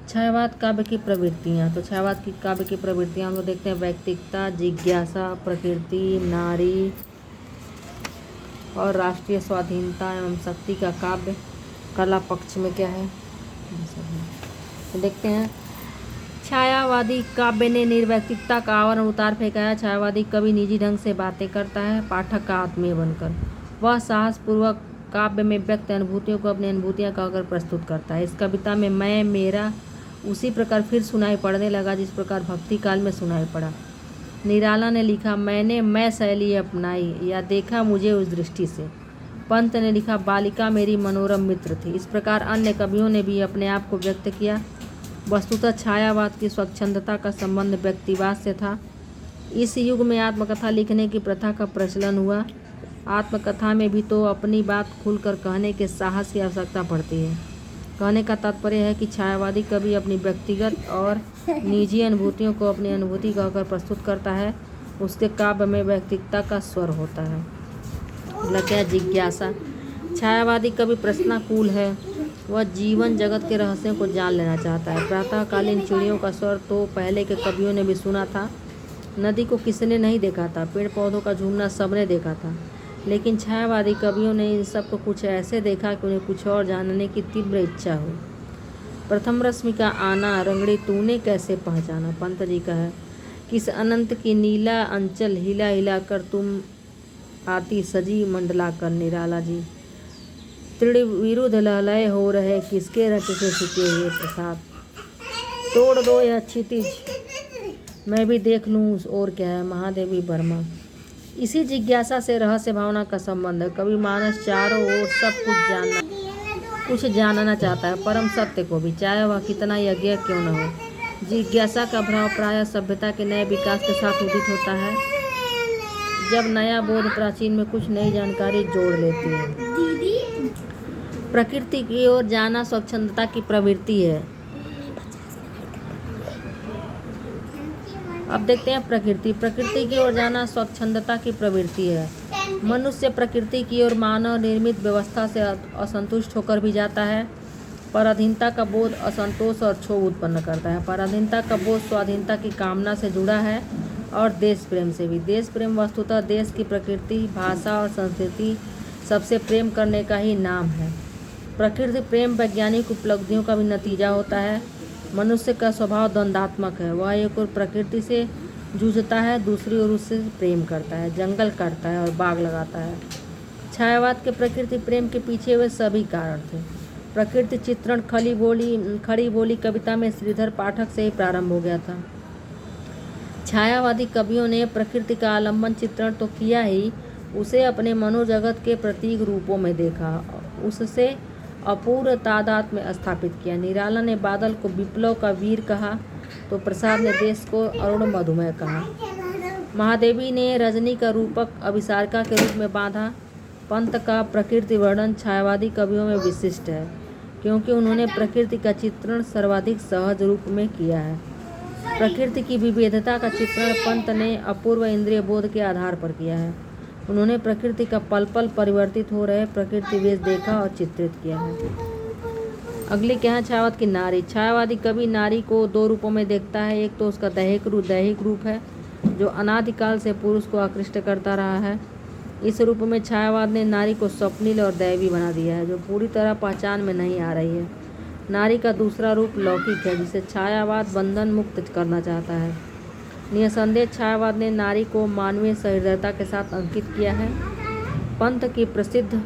छायावाद काव्य की प्रवृत्तियाँ। तो छायावाद की काव्य की प्रवृत्तियाँ हम लोग देखते हैं। व्यक्तिकता, जिज्ञासा, प्रकृति, नारी और राष्ट्रीय स्वाधीनता एवं शक्ति का काव्य। कला पक्ष में क्या है तो देखते हैं। छायावादी काव्य ने निर्वैयक्तिकता का आवरण उतार फेंकाया। छायावादी कवि निजी ढंग से बातें करता है, पाठक का आत्मीय बनकर। वह साहसपूर्वक काव्य में व्यक्त अनुभूतियों को अपनी अनुभूतियाँ कहकर प्रस्तुत करता है। इस कविता में मैं, मेरा उसी प्रकार फिर सुनाई पड़ने लगा जिस प्रकार भक्ति काल में सुनाई पड़ा। निराला ने लिखा, मैंने मैं शैली अपनाई या देखा मुझे उस दृष्टि से। पंत ने लिखा, बालिका मेरी मनोरम मित्र थी। इस प्रकार अन्य कवियों ने भी अपने आप को व्यक्त किया। वस्तुतः छायावाद की स्वच्छंदता का संबंध व्यक्तिवाद से था। इस युग में आत्मकथा लिखने की प्रथा का प्रचलन हुआ। आत्मकथा में भी तो अपनी बात खुलकर कहने के साहस की आवश्यकता पड़ती है। कहने का तात्पर्य है कि छायावादी कवि अपनी व्यक्तिगत और निजी अनुभूतियों को अपनी अनुभूति कहकर प्रस्तुत करता है। उसके काव्य में व्यक्तिकता का स्वर होता है। लक्ष्य जिज्ञासा। छायावादी कवि प्रश्नाकुल है। वह जीवन जगत के रहस्यों को जान लेना चाहता है। प्रातःकालीन चिड़ियों का स्वर तो पहले के कवियों ने भी सुना था, नदी को किसने नहीं देखा था, पेड़ पौधों का झूमना सबने देखा था, लेकिन छायावादी कवियों ने इन सब को कुछ ऐसे देखा कि उन्हें कुछ और जानने की तीव्र इच्छा हुई। प्रथम रश्मि का आना रंगड़ी तूने कैसे पहचाना, पंत जी का है। किस अनंत की नीला अंचल हिला हिला कर तुम आती सजी मंडला कर निराला जी। त्रिण विरुद्ध लहलय हो रहे किसके रच से सिके हुए प्रसाद। तोड़ दो यह क्षितिज मैं भी देख लूँ और क्या है, महादेवी वर्मा। इसी जिज्ञासा से रहस्य भावना का संबंध है। कवि मानस चारों ओर सब कुछ जानना चाहता है, परम सत्य को भी, चाहे वह कितना यज्ञ क्यों न हो। जिज्ञासा का भाव प्रायः सभ्यता के नए विकास के साथ उदित होता है, जब नया बोध प्राचीन में कुछ नई जानकारी जोड़ लेती है। प्रकृति की ओर जाना स्वच्छंदता की प्रवृत्ति है। अब देखते हैं प्रकृति की ओर जाना स्वच्छंदता की प्रवृत्ति है। मनुष्य प्रकृति की ओर मानव निर्मित व्यवस्था से असंतुष्ट होकर भी जाता है। पराधीनता का बोध असंतोष और क्षोभ उत्पन्न करता है। पराधीनता का बोध स्वाधीनता की कामना से जुड़ा है और देश प्रेम से भी। देश प्रेम वस्तुतः देश की प्रकृति, भाषा और संस्कृति सबसे प्रेम करने का ही नाम है। प्रकृति प्रेम वैज्ञानिक उपलब्धियों का भी नतीजा होता है। मनुष्य का स्वभाव द्वंद्वात्मक है। वह एक ओर प्रकृति से जूझता है, दूसरी ओर उससे प्रेम करता है, जंगल काटता है और बाग लगाता है। छायावाद के प्रकृति प्रेम के पीछे वे सभी कारण थे। प्रकृति चित्रण खड़ी बोली कविता में श्रीधर पाठक से ही प्रारंभ हो गया था। छायावादी कवियों ने प्रकृति का आलम्बन चित्रण तो किया ही, उसे अपने मनोजगत के प्रतीक रूपों में देखा, उससे अपूर्व तादाद में स्थापित किया। निराला ने बादल को विप्लव का वीर कहा तो प्रसाद ने देश को अरुण मधुमेह कहा। महादेवी ने रजनी का रूपक अभिसारिका के रूप में बांधा। पंत का प्रकृति वर्णन छायावादी कवियों में विशिष्ट है, क्योंकि उन्होंने प्रकृति का चित्रण सर्वाधिक सहज रूप में किया है। प्रकृति की विविधता का चित्रण पंत ने अपूर्व इंद्रिय बोध के आधार पर किया है। उन्होंने प्रकृति का पल पल परिवर्तित हो रहे प्रकृति वेश देखा और चित्रित किया है। अगली क्या है, छायावाद की नारी। छायावादी कवि नारी को दो रूपों में देखता है। एक तो उसका दैहिक रूप है, जो अनादिकाल से पुरुष को आकृष्ट करता रहा है। इस रूप में छायावाद ने नारी को स्वप्निल और दैवी बना दिया है, जो पूरी तरह पहचान में नहीं आ रही है। नारी का दूसरा रूप लौकिक है, जिसे छायावाद बंधन मुक्त करना चाहता है। निसंदेह छायावाद ने नारी को मानवीय सहृदयता के साथ अंकित किया है। पंत की प्रसिद्ध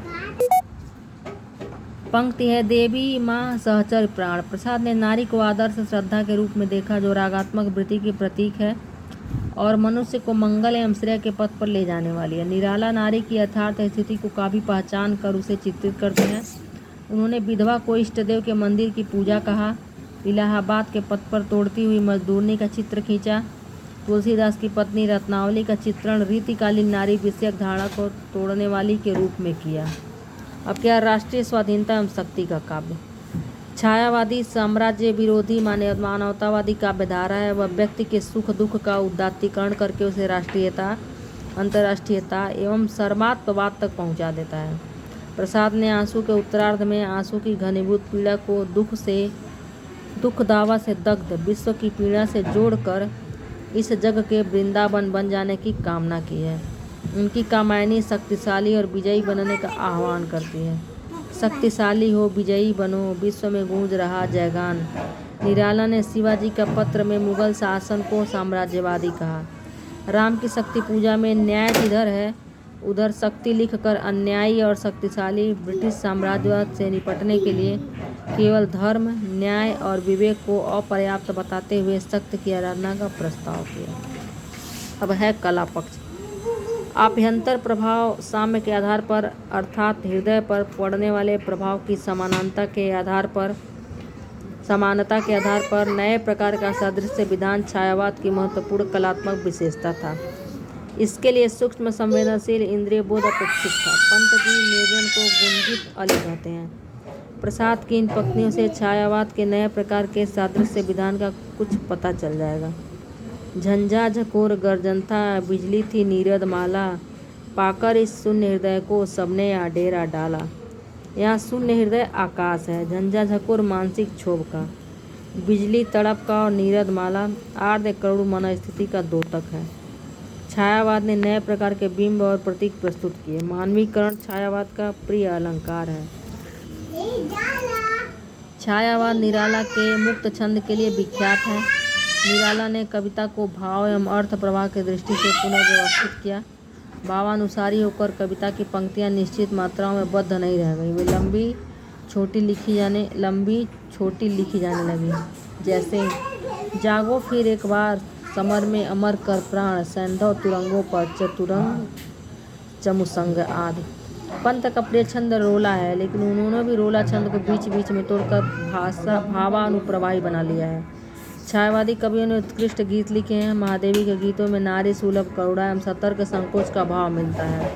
पंक्ति है, देवी माँ सहचर प्राण। प्रसाद ने नारी को आदर्श श्रद्धा के रूप में देखा, जो रागात्मक वृत्ति की प्रतीक है और मनुष्य को मंगल एवं श्रेय के पथ पर ले जाने वाली है। निराला नारी की यथार्थ स्थिति को काफी पहचान कर उसे चित्रित करते हैं। उन्होंने विधवा को इष्टदेव के मंदिर की पूजा कहा, इलाहाबाद के पथ पर तोड़ती हुई मजदूरनी का चित्र खींचा। तुलसीदास की पत्नी रत्नावली का चित्रण रीतिकालीन नारी विषयक धारणा को तोड़ने वाली के रूप में किया। अब क्या, राष्ट्रीय स्वाधीनता एवं शक्ति का काव्य। छायावादी साम्राज्य विरोधी मानवतावादी काव्यधारा है। वह व्यक्ति के सुख दुख का उदात्तीकरण करके उसे राष्ट्रीयता, अंतर्राष्ट्रीयता एवं सर्वात्मवाद तक पहुंचा देता है। प्रसाद ने आंसू के उत्तरार्ध में आंसू की घनीभूत पीड़ा को दुख दावा से दग्ध विश्व की पीड़ा से जोड़कर इस जग के वृंदावन बन जाने की कामना की है। उनकी कामायनी शक्तिशाली और विजयी बनने का आह्वान करती है। शक्तिशाली हो, विजयी बनो, विश्व में गूंज रहा जयगान। निराला ने शिवाजी का पत्र में मुगल शासन को साम्राज्यवादी कहा। राम की शक्ति पूजा में न्याय जिधर है उधर शक्ति लिखकर अन्यायी और शक्तिशाली ब्रिटिश साम्राज्यवाद से निपटने के लिए केवल धर्म, न्याय और विवेक को अपर्याप्त बताते हुए शक्ति की आराधना का प्रस्ताव किया। अब है कला पक्ष। आभ्यंतर प्रभाव साम्य के आधार पर अर्थात हृदय पर पड़ने वाले प्रभाव की समानता के आधार पर नए प्रकार का सादृश्य विधान छायावाद की महत्वपूर्ण कलात्मक विशेषता था। इसके लिए सूक्ष्म संवेदनशील इंद्रिय बोध अपेक्षित था। पंत की नियोजन को गुंजित अली कहते हैं। प्रसाद की इन पंक्तियों से छायावाद के नए प्रकार के सादृश्य विधान का कुछ पता चल जाएगा। झंझा झकोर गर्जन था, बिजली थी नीरद माला, पाकर इस शून्य हृदय को सबने यहाँ डेरा डाला। यहाँ शून्य हृदय आकाश है, झंझा झकोर मानसिक क्षोभ का, बिजली तड़प का और नीरद माला आर्द्र करुण मन स्थिति का द्योतक है। छायावाद ने नए प्रकार के बिंब और प्रतीक प्रस्तुत किए। मानवीकरण छायावाद का प्रिय अलंकार है। छायावाद निराला के मुक्त छंद के लिए विख्यात है। निराला ने कविता को भाव एवं अर्थ प्रवाह की दृष्टि से पुनर्व्यवस्थित किया। भावानुसारी होकर कविता की पंक्तियां निश्चित मात्राओं में बद्ध नहीं रह गई, वे लंबी छोटी लिखी जाने लगी। जैसे जागो फिर एक बार समर में अमर कर प्राण, सैंधव तुरंगों पर चतुरंग चमुसंग आदि। पंत का प्रिय छंद रोला है, लेकिन उन्होंने भी रोला छंद को बीच बीच में तोड़कर भावानुप्रवाही बना लिया है। छायावादी कवियों ने उत्कृष्ट गीत लिखे हैं। महादेवी के गीतों में नारी सुलभ करुणा एवं सतर्क संकोच का भाव मिलता है।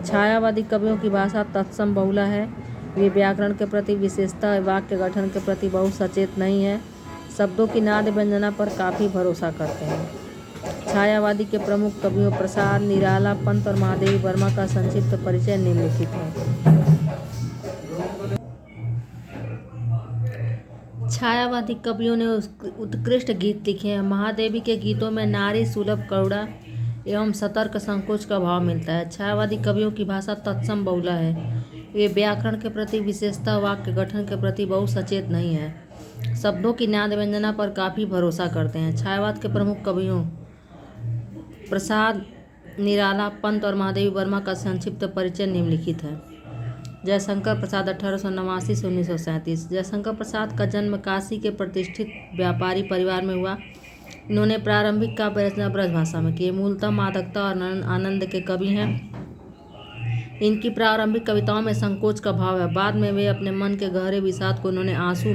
छायावादी कवियों की भाषा तत्सम बहुला है। वे व्याकरण के प्रति विशेषता वाक्य गठन के प्रति बहुत सचेत नहीं है। शब्दों की नाद व्यंजना पर काफ़ी भरोसा करते हैं। छायावादी के प्रमुख कवियों प्रसाद, निराला, पंत और महादेवी वर्मा का संक्षिप्त परिचय निम्नलिखित है। छायावादी कवियों ने उत्कृष्ट गीत लिखे हैं। महादेवी के गीतों में नारी सुलभ करुणा एवं सतर्क संकोच का भाव मिलता है। छायावादी कवियों की भाषा तत्सम बहुला है। वे व्याकरण के प्रति विशेषता वाक्य गठन के प्रति बहुत सचेत नहीं है। शब्दों की नाद व्यंजना पर काफ़ी भरोसा करते हैं। छायावाद के प्रमुख कवियों प्रसाद, निराला, पंत और महादेवी वर्मा का संक्षिप्त परिचय निम्नलिखित है। जयशंकर प्रसाद 1889 से 1937। जयशंकर प्रसाद का जन्म काशी के प्रतिष्ठित व्यापारी परिवार में हुआ। इन्होंने प्रारंभिक काव्य रचना ब्रजभाषा में की। मूलतः मादकता और आनंद के कवि हैं। इनकी प्रारंभिक कविताओं में संकोच का भाव है। बाद में वे अपने मन के गहरे विषाद को इन्होंने आंसू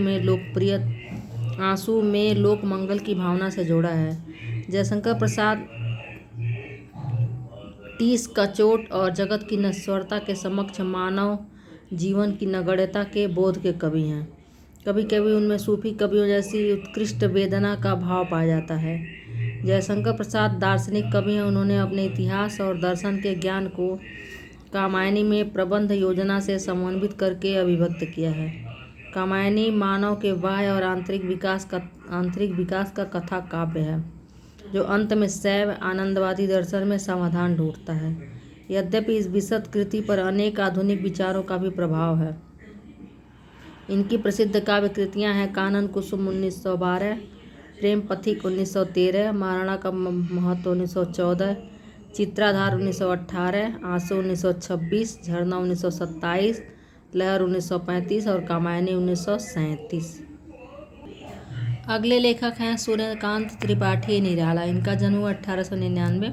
में लोक मंगल की भावना से जोड़ा है। जयशंकर प्रसाद टीस कचोट और जगत की नश्वरता के समक्ष मानव जीवन की नगण्यता के बोध के कवि हैं। कभी कभी उनमें सूफी कवियों जैसी उत्कृष्ट वेदना का भाव पाया जाता है। जयशंकर प्रसाद दार्शनिक कवि हैं। उन्होंने अपने इतिहास और दर्शन के ज्ञान को कामायनी में प्रबंध योजना से समन्वित करके अभिव्यक्त किया है। कामायनी मानव के बाह्य और आंतरिक विकास का कथा काव्य है, जो अंत में शैव आनंदवादी दर्शन में समाधान ढूंढता है। यद्यपि इस विशद कृति पर अनेक आधुनिक विचारों का भी प्रभाव है। इनकी प्रसिद्ध काव्य कृतियाँ हैं कानन कुसुम 1912, प्रेम पथिक 1913, महाराणा का महत्व 1914, चित्राधार 1918, आंसू 1926, झरना 1927, लहर 1935 और कामायनी 1937। अगले लेखक हैं सूर्यकांत त्रिपाठी निराला। इनका जन्म हुआ 1899।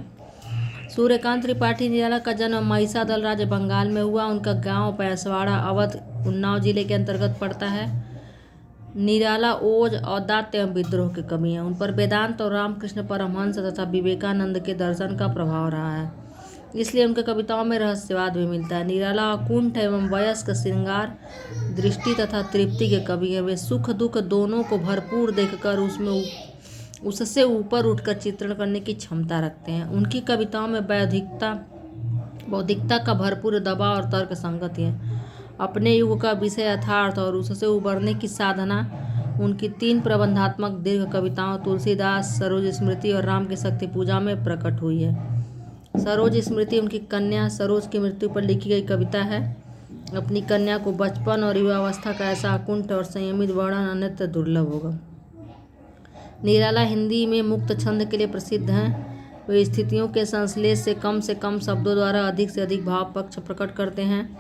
सूर्यकांत त्रिपाठी निराला का जन्म महिषादल राज्य बंगाल में हुआ। उनका गांव पैंसवाड़ा अवध उन्नाव जिले के अंतर्गत पड़ता है। निराला ओज, औदात्य एवं विद्रोह के कवि हैं। उन पर वेदांत और रामकृष्ण परमहंस तथा विवेकानंद के दर्शन का प्रभाव रहा है, इसलिए उनके कविताओं में रहस्यवाद भी मिलता है। निराला अकुंठ एवं वयस्क श्रृंगार, दृष्टि तथा तृप्ति के कवि हैं। वे सुख दुख दोनों को भरपूर देखकर उससे ऊपर उठकर चित्रण करने की क्षमता रखते हैं। उनकी कविताओं में बौद्धिकता का भरपूर दबाव और तर्क संगति है। अपने युग का विषय यथार्थ और उससे उबरने की साधना उनकी 3 प्रबंधात्मक दीर्घ कविताओं तुलसीदास, सरोज स्मृति और राम की शक्ति पूजा में प्रकट हुई है। सरोज स्मृति उनकी कन्या सरोज की मृत्यु पर लिखी गई कविता है। अपनी कन्या को बचपन और युवावस्था का ऐसा अकुंठ और संयमित वर्णन अन्यत्र दुर्लभ होगा। निराला हिंदी में मुक्त छंद के लिए प्रसिद्ध हैं। वे स्थितियों के संश्लेष से कम शब्दों द्वारा अधिक से अधिक भाव पक्ष प्रकट करते हैं।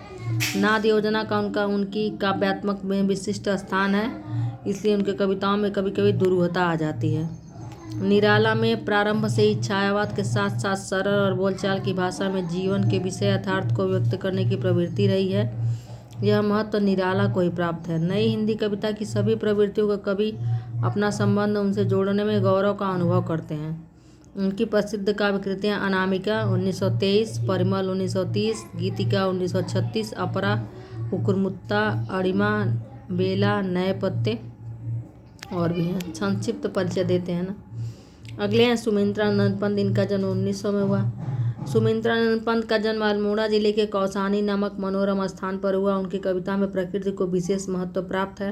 नाद योजना का उनकी काव्यात्मक में विशिष्ट स्थान है, इसलिए उनके कविताओं में कभी कभी दुरूहता आ जाती है। निराला में प्रारंभ से ही छायावाद के साथ साथ सरल और बोलचाल की भाषा में जीवन के विषय यथार्थ को व्यक्त करने की प्रवृत्ति रही है। यह महत्व निराला को ही प्राप्त है। नई हिंदी कविता की सभी प्रवृत्तियों का कवि अपना संबंध उनसे जोड़ने में गौरव का अनुभव करते हैं। उनकी प्रसिद्ध काव्य कृतियाँ अनामिका 1923, परिमल 1930, गीतिका 1936, अपरा, उकुरमुत्ता, अड़िमा, बेला, नए पत्ते और भी हैं। संक्षिप्त परिचय देते हैं ना। अगले हैं सुमित्रानंद पंत। इनका जन्म 1900 में हुआ। सुमित्रानंद पंत का जन्म अल्मोड़ा जिले के कौसानी नामक मनोरम स्थान पर हुआ। उनकी कविता में प्रकृति को विशेष महत्व प्राप्त है।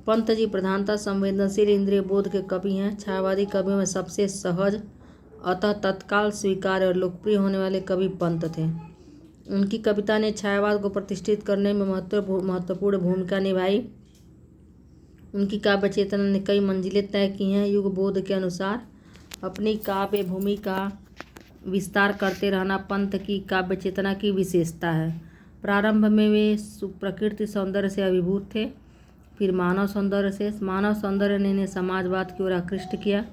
पंत जी प्रधानतः संवेदनशील इंद्रिय बोध के कवि हैं। छायावादी कवियों में सबसे सहज अतः तत्काल स्वीकार्य और लोकप्रिय होने वाले कवि पंत थे। उनकी कविता ने छायावाद को प्रतिष्ठित करने में महत्वपूर्ण भूमिका निभाई। उनकी काव्य चेतना ने कई मंजिलें तय की हैं। युग बोध के अनुसार अपनी काव्य भूमि का विस्तार करते रहना पंत की काव्य चेतना की विशेषता है। प्रारंभ में वे प्रकृति सौंदर्य से अभिभूत थे, फिर मानव सौंदर्य ने इन्हें समाजवाद की ओर आकृष्ट किया।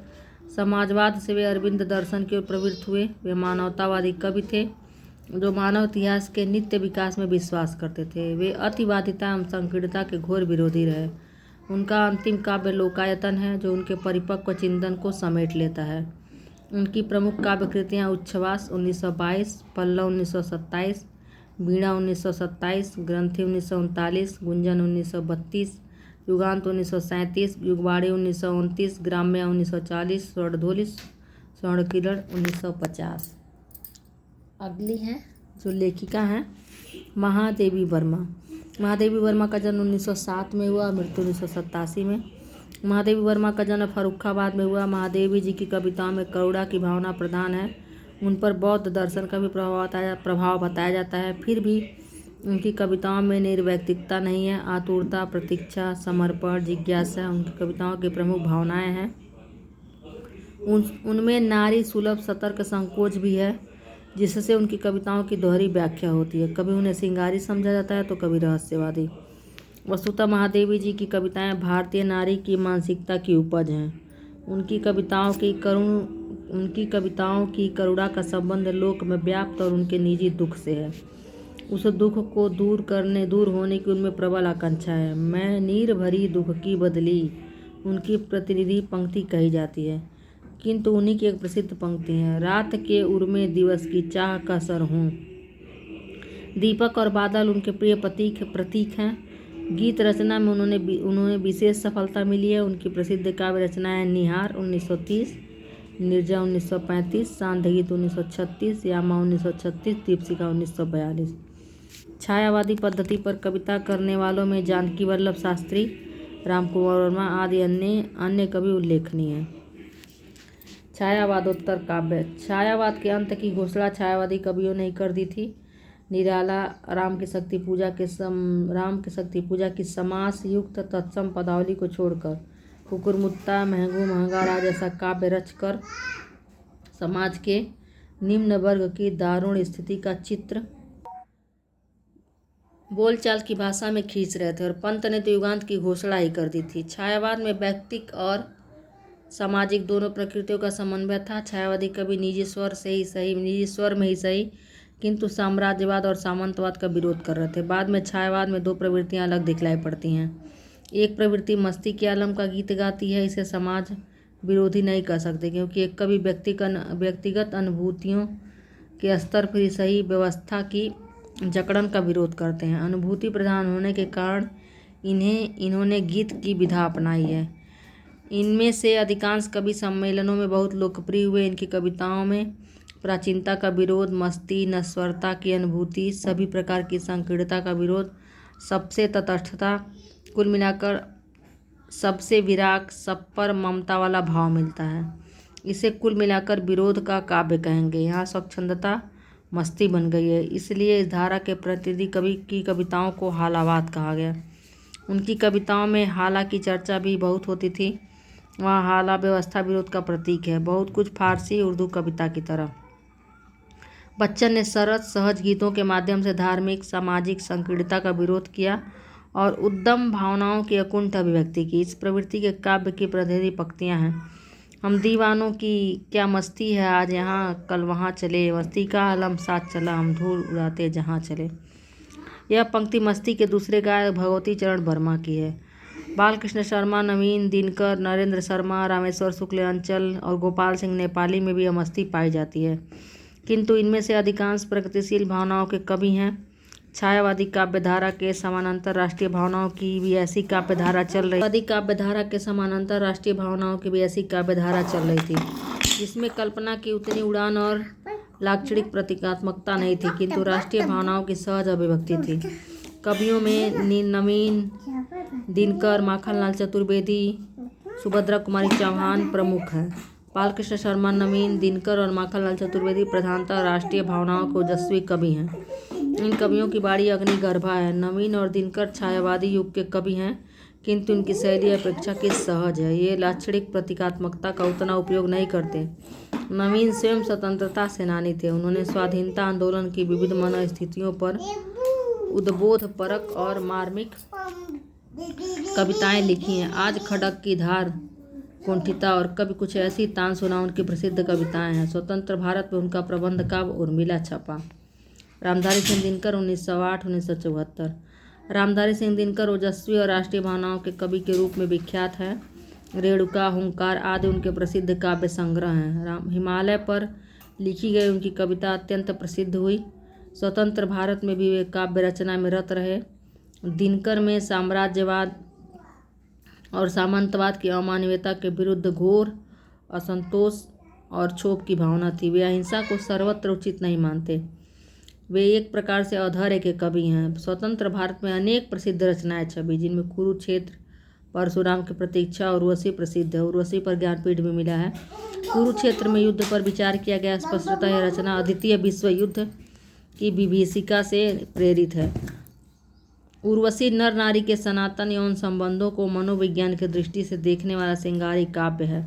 समाजवाद से वे अरविंद दर्शन की ओर प्रवृत्त हुए। वे मानवतावादी कवि थे जो मानव इतिहास के नित्य विकास में विश्वास करते थे। वे अतिवादिता एवं संकीर्णता के घोर विरोधी रहे। उनका अंतिम काव्य लोकायतन है जो उनके परिपक्व चिंतन को समेट लेता है। उनकी प्रमुख काव्य कृतियाँ उच्छ्वास 1922, पल्लव 1927, वीणा 1927, ग्रंथि 1939, गुंजन 1932, युगांत 1937, युगवाणी 1929, ग्राम्य 1940, स्वर्णकिरण 1950। अगली है जो लेखिका हैं महादेवी वर्मा। महादेवी वर्मा का जन्म 1907 में हुआ, मृत्यु 1987 में। महादेवी वर्मा का जन्म फर्रुखाबाद में हुआ। महादेवी जी की कविताओं में करुणा की भावना प्रधान है। उन पर बौद्ध दर्शन का भी प्रभाव बताया जाता है। फिर भी उनकी कविताओं में निर्वैयक्तिकता नहीं है। आतुरता, प्रतीक्षा, समर्पण, जिज्ञासा उनकी कविताओं की प्रमुख भावनाएं हैं। उनमें नारी सुलभ सतर्क संकोच भी है, जिससे उनकी कविताओं की दोहरी व्याख्या होती है। कभी उन्हें श्रृंगारी समझा जाता है तो कभी रहस्यवादी। वस्तुतः महादेवी जी की कविताएं भारतीय नारी की मानसिकता की उपज हैं। उनकी कविताओं की करुणा का संबंध लोक में व्याप्त और उनके निजी दुख से है। उस दुख को दूर होने की उनमें प्रबल आकांक्षा है। मैं नीर भरी दुख की बदली उनकी प्रतिनिधि पंक्ति कही जाती है, किंतु उन्हीं की एक प्रसिद्ध पंक्ति है, रात के उर्मे दिवस की चाह का सर हूँ। दीपक और बादल उनके प्रिय प्रतीक हैं। गीत रचना में उन्होंने विशेष सफलता मिली है। उनकी प्रसिद्ध काव्य रचनाएं निहार 1930, निर्जा 1935, सांध्य 1936, यामा 1936, दीपशिखा 1942। छायावादी पद्धति पर कविता करने वालों में जानकी वल्लभ शास्त्री, रामकुमार वर्मा आदि अन्य कवि उल्लेखनीय हैं। छायावादोत्तर काव्य। छायावाद के अंत की घोषणा छायावादी कवियों ने कर दी थी। निराला राम की शक्ति पूजा की समास युक्त तत्सम पदावली को छोड़कर कुकुरमुत्ता, महंगू महंगा राज जैसा काव्य रचकर समाज के निम्न वर्ग की दारुण स्थिति का चित्र बोलचाल की भाषा में खींच रहे थे। और पंत ने तो युगांत की घोषणा ही कर दी थी। छायावाद में व्यक्तिक और सामाजिक दोनों प्रकृतियों का समन्वय था। छायावादी कवि निजी स्वर में ही सही किंतु साम्राज्यवाद और सामंतवाद का विरोध कर रहे थे। बाद में छायावाद में दो प्रवृत्तियां अलग दिखलाई पड़ती हैं। एक प्रवृत्ति मस्ती के आलम का गीत गाती है। इसे समाज विरोधी नहीं कह सकते, क्योंकि एक कवि व्यक्तिगत अनुभूतियों के स्तर पर ही सही व्यवस्था की जकड़न का विरोध करते हैं। अनुभूति प्रधान होने के कारण इन्होंने गीत की विधा अपनाई है। इनमें से अधिकांश कवि सम्मेलनों में बहुत लोकप्रिय हुए। इनकी कविताओं में प्राचीनता का विरोध, मस्ती, नश्वरता की अनुभूति, सभी प्रकार की संकीर्णता का विरोध, सबसे तटस्थता, कुल मिलाकर सबसे विराग, सब पर ममता वाला भाव मिलता है। इसे कुल मिलाकर विरोध का काव्य कहेंगे। यहाँ स्वच्छंदता मस्ती बन गई है, इसलिए इस धारा के प्रतिनिधि कवि की कविताओं को हालावाद कहा गया। उनकी कविताओं में हाला की चर्चा भी बहुत होती थी। वहाँ हाला व्यवस्था विरोध का प्रतीक है, बहुत कुछ फारसी उर्दू कविता की तरह। बच्चन ने सरल सहज गीतों के माध्यम से धार्मिक सामाजिक संकीर्णता का विरोध किया और उद्दम भावनाओं की अकुंठ अभिव्यक्ति की। इस प्रवृत्ति के काव्य की प्रतिनिधि पंक्तियाँ हैं। हम दीवानों की क्या मस्ती है, आज यहाँ कल वहाँ चले, मस्ती का आलम साथ चला, हम धूल उड़ाते जहाँ चले। यह पंक्ति मस्ती के दूसरे गायक भगवती चरण वर्मा की है। बालकृष्ण शर्मा, नवीन दिनकर, नरेंद्र शर्मा, रामेश्वर शुक्ल अंचल और गोपाल सिंह नेपाली में भी यह मस्ती पाई जाती है, किंतु इनमें से अधिकांश प्रगतिशील भावनाओं के कवि हैं। छायावादी काव्यधारा के समानांतर राष्ट्रीय भावनाओं की भी ऐसी काव्यधारा चल रही थी जिसमें कल्पना की उतनी उड़ान और लाक्षणिक प्रतीकात्मकता नहीं थी, किंतु राष्ट्रीय भावनाओं की सहज अभिव्यक्ति थी। कवियों में नवीन दिनकर, माखनलाल चतुर्वेदी, सुभद्रा कुमारी चौहान प्रमुख हैं। बालकृष्ण शर्मा, नवीन दिनकर और माखनलाल चतुर्वेदी प्रधानतः राष्ट्रीय भावनाओं के ओजस्वी कवि हैं। इन कवियों की बाड़ी अग्निगर्भा है। नवीन और दिनकर छायावादी युग के कवि हैं, किंतु इनकी शैली अपेक्षाकृत सहज है। ये लाक्षणिक प्रतीकात्मकता का उतना उपयोग नहीं करते। नवीन स्वयं स्वतंत्रता सेनानी थे। उन्होंने स्वाधीनता आंदोलन की विविध मनोस्थितियों पर उद्बोधपरक और मार्मिक कविताएं लिखी हैं। आज खड़क की धार, कुंठिता और कभी कुछ ऐसी तान सुना उनकी प्रसिद्ध कविताएं हैं। स्वतंत्र भारत में उनका प्रबंध काव्य उर्मिला छपा। रामधारी सिंह दिनकर 1908-1974। रामधारी सिंह दिनकर ओजस्वी और राष्ट्रीय भावनाओं के कवि के रूप में विख्यात है। रेणुका, हुंकार आदि उनके प्रसिद्ध काव्य संग्रह हैं। हिमालय पर लिखी गई उनकी कविता अत्यंत प्रसिद्ध हुई। स्वतंत्र भारत में भी वे काव्य रचना में रत रहे। दिनकर में साम्राज्यवाद और सामंतवाद की अमानवीयता के विरुद्ध घोर असंतोष और क्षोभ की भावना थी। वे अहिंसा को सर्वत्र उचित नहीं मानते। वे एक प्रकार से अधर्य के कवि हैं। स्वतंत्र भारत में अनेक प्रसिद्ध रचनाएं छपी, जिनमें कुरुक्षेत्र, परशुराम की प्रतीक्षा, उर्वशी प्रसिद्ध है। उर्वशी पर ज्ञानपीठ भी मिला है। कुरुक्षेत्र में युद्ध पर विचार किया गया। स्पष्टतः यह रचना अद्वितीय विश्व युद्ध की विभीषिका से प्रेरित है। उर्वशी नर नारी के सनातन यौन संबंधों को मनोविज्ञान की दृष्टि से देखने वाला श्रृंगारी काव्य है।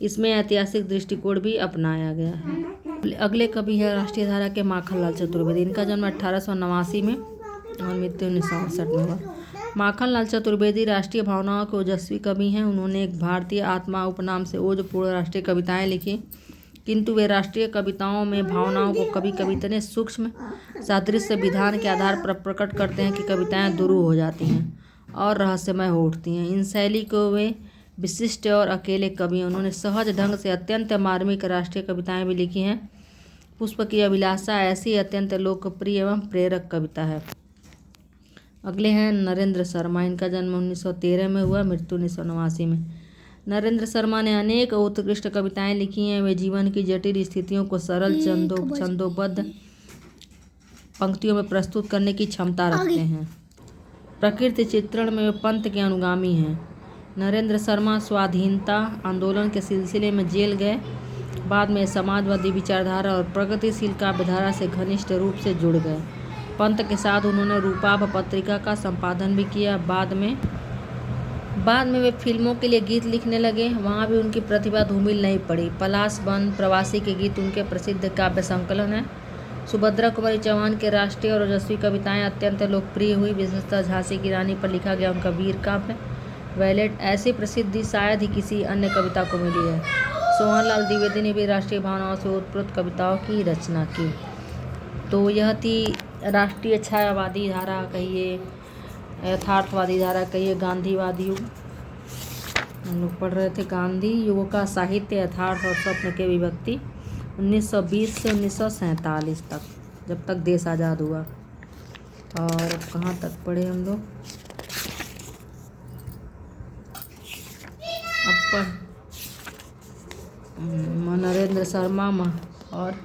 इसमें ऐतिहासिक दृष्टिकोण भी अपनाया गया है। अगले कवि है राष्ट्रीय धारा के माखनलाल चतुर्वेदी। इनका जन्म 1889 में और मृत्यु 1968 में हुआ। माखनलाल चतुर्वेदी राष्ट्रीय भावनाओं के ओजस्वी कवि हैं। उन्होंने एक भारतीय आत्मा उपनाम से ओजपूर्ण राष्ट्रीय कविताएं लिखी, किंतु वे राष्ट्रीय कविताओं में भावनाओं को कभी कभी इतने सूक्ष्म सादृश्य विधान के आधार पर प्रकट करते हैं कि कविताएं दुरूह हो जाती हैं और रहस्यमय हो उठती हैं। इन शैली को वे विशिष्ट और अकेले कवि हैं। उन्होंने सहज ढंग से अत्यंत मार्मिक राष्ट्रीय कविताएं भी लिखी हैं। पुष्प की अभिलाषा ऐसी अत्यंत लोकप्रिय एवं प्रेरक कविता है। अगले हैं नरेंद्र शर्मा। इनका जन्म 1913 में हुआ, मृत्यु 1989 में। नरेंद्र शर्मा ने अनेक उत्कृष्ट कविताएं लिखी हैं। वे जीवन की जटिल स्थितियों को सरल छंदोबद्ध पंक्तियों में प्रस्तुत करने की क्षमता रखते हैं। प्रकृति चित्रण में वे पंत के अनुगामी हैं। नरेंद्र शर्मा स्वाधीनता आंदोलन के सिलसिले में जेल गए। बाद में समाजवादी विचारधारा और प्रगतिशील काव्यधारा से घनिष्ठ रूप से जुड़ गए। पंत के साथ उन्होंने रूपाभ पत्रिका का संपादन भी किया। बाद में वे फिल्मों के लिए गीत लिखने लगे। वहाँ भी उनकी प्रतिभा धूमिल नहीं पड़ी। पलाश वन, प्रवासी के गीत उनके प्रसिद्ध काव्य संकलन हैं। सुभद्रा कुमारी चौहान के राष्ट्रीय और ओजस्वी कविताएं अत्यंत लोकप्रिय हुई। विशेषतः झांसी की रानी पर लिखा गया उनका वीर काव्य वैलेट ऐसी प्रसिद्धि शायद ही किसी अन्य कविता को मिली है। सोहनलाल द्विवेदी ने भी राष्ट्रीय भावनाओं से ओतप्रोत कविताओं की रचना की। तो यह थी राष्ट्रीय छायावादी धारा कहिए, यथार्थवादी धारा कहिए, गांधीवादी युग। हम लोग पढ़ रहे थे गांधी युग का साहित्य, यथार्थ और स्वप्न के विभक्ति 1920 से 1947 तक, जब तक देश आज़ाद हुआ। और कहाँ तक पढ़े हम लोग? अब नरेंद्र शर्मा और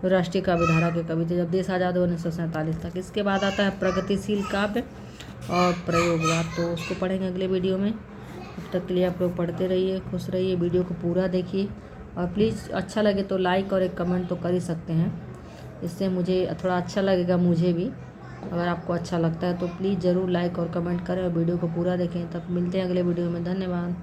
राष्ट्रीय काव्य धारा के कवि थे जब देश आज़ाद हुआ 1947 तक। इसके बाद आता है प्रगतिशील काव्य और प्रयोगवाद, तो उसको पढ़ेंगे अगले वीडियो में। तब तक के लिए आप लोग पढ़ते रहिए, खुश रहिए, वीडियो को पूरा देखिए और प्लीज़ अच्छा लगे तो लाइक और एक कमेंट तो कर ही सकते हैं। इससे मुझे थोड़ा अच्छा लगेगा, मुझे भी। अगर आपको अच्छा लगता है तो प्लीज़ ज़रूर लाइक और कमेंट करें और वीडियो को पूरा देखें। तब मिलते हैं अगले वीडियो में। धन्यवाद।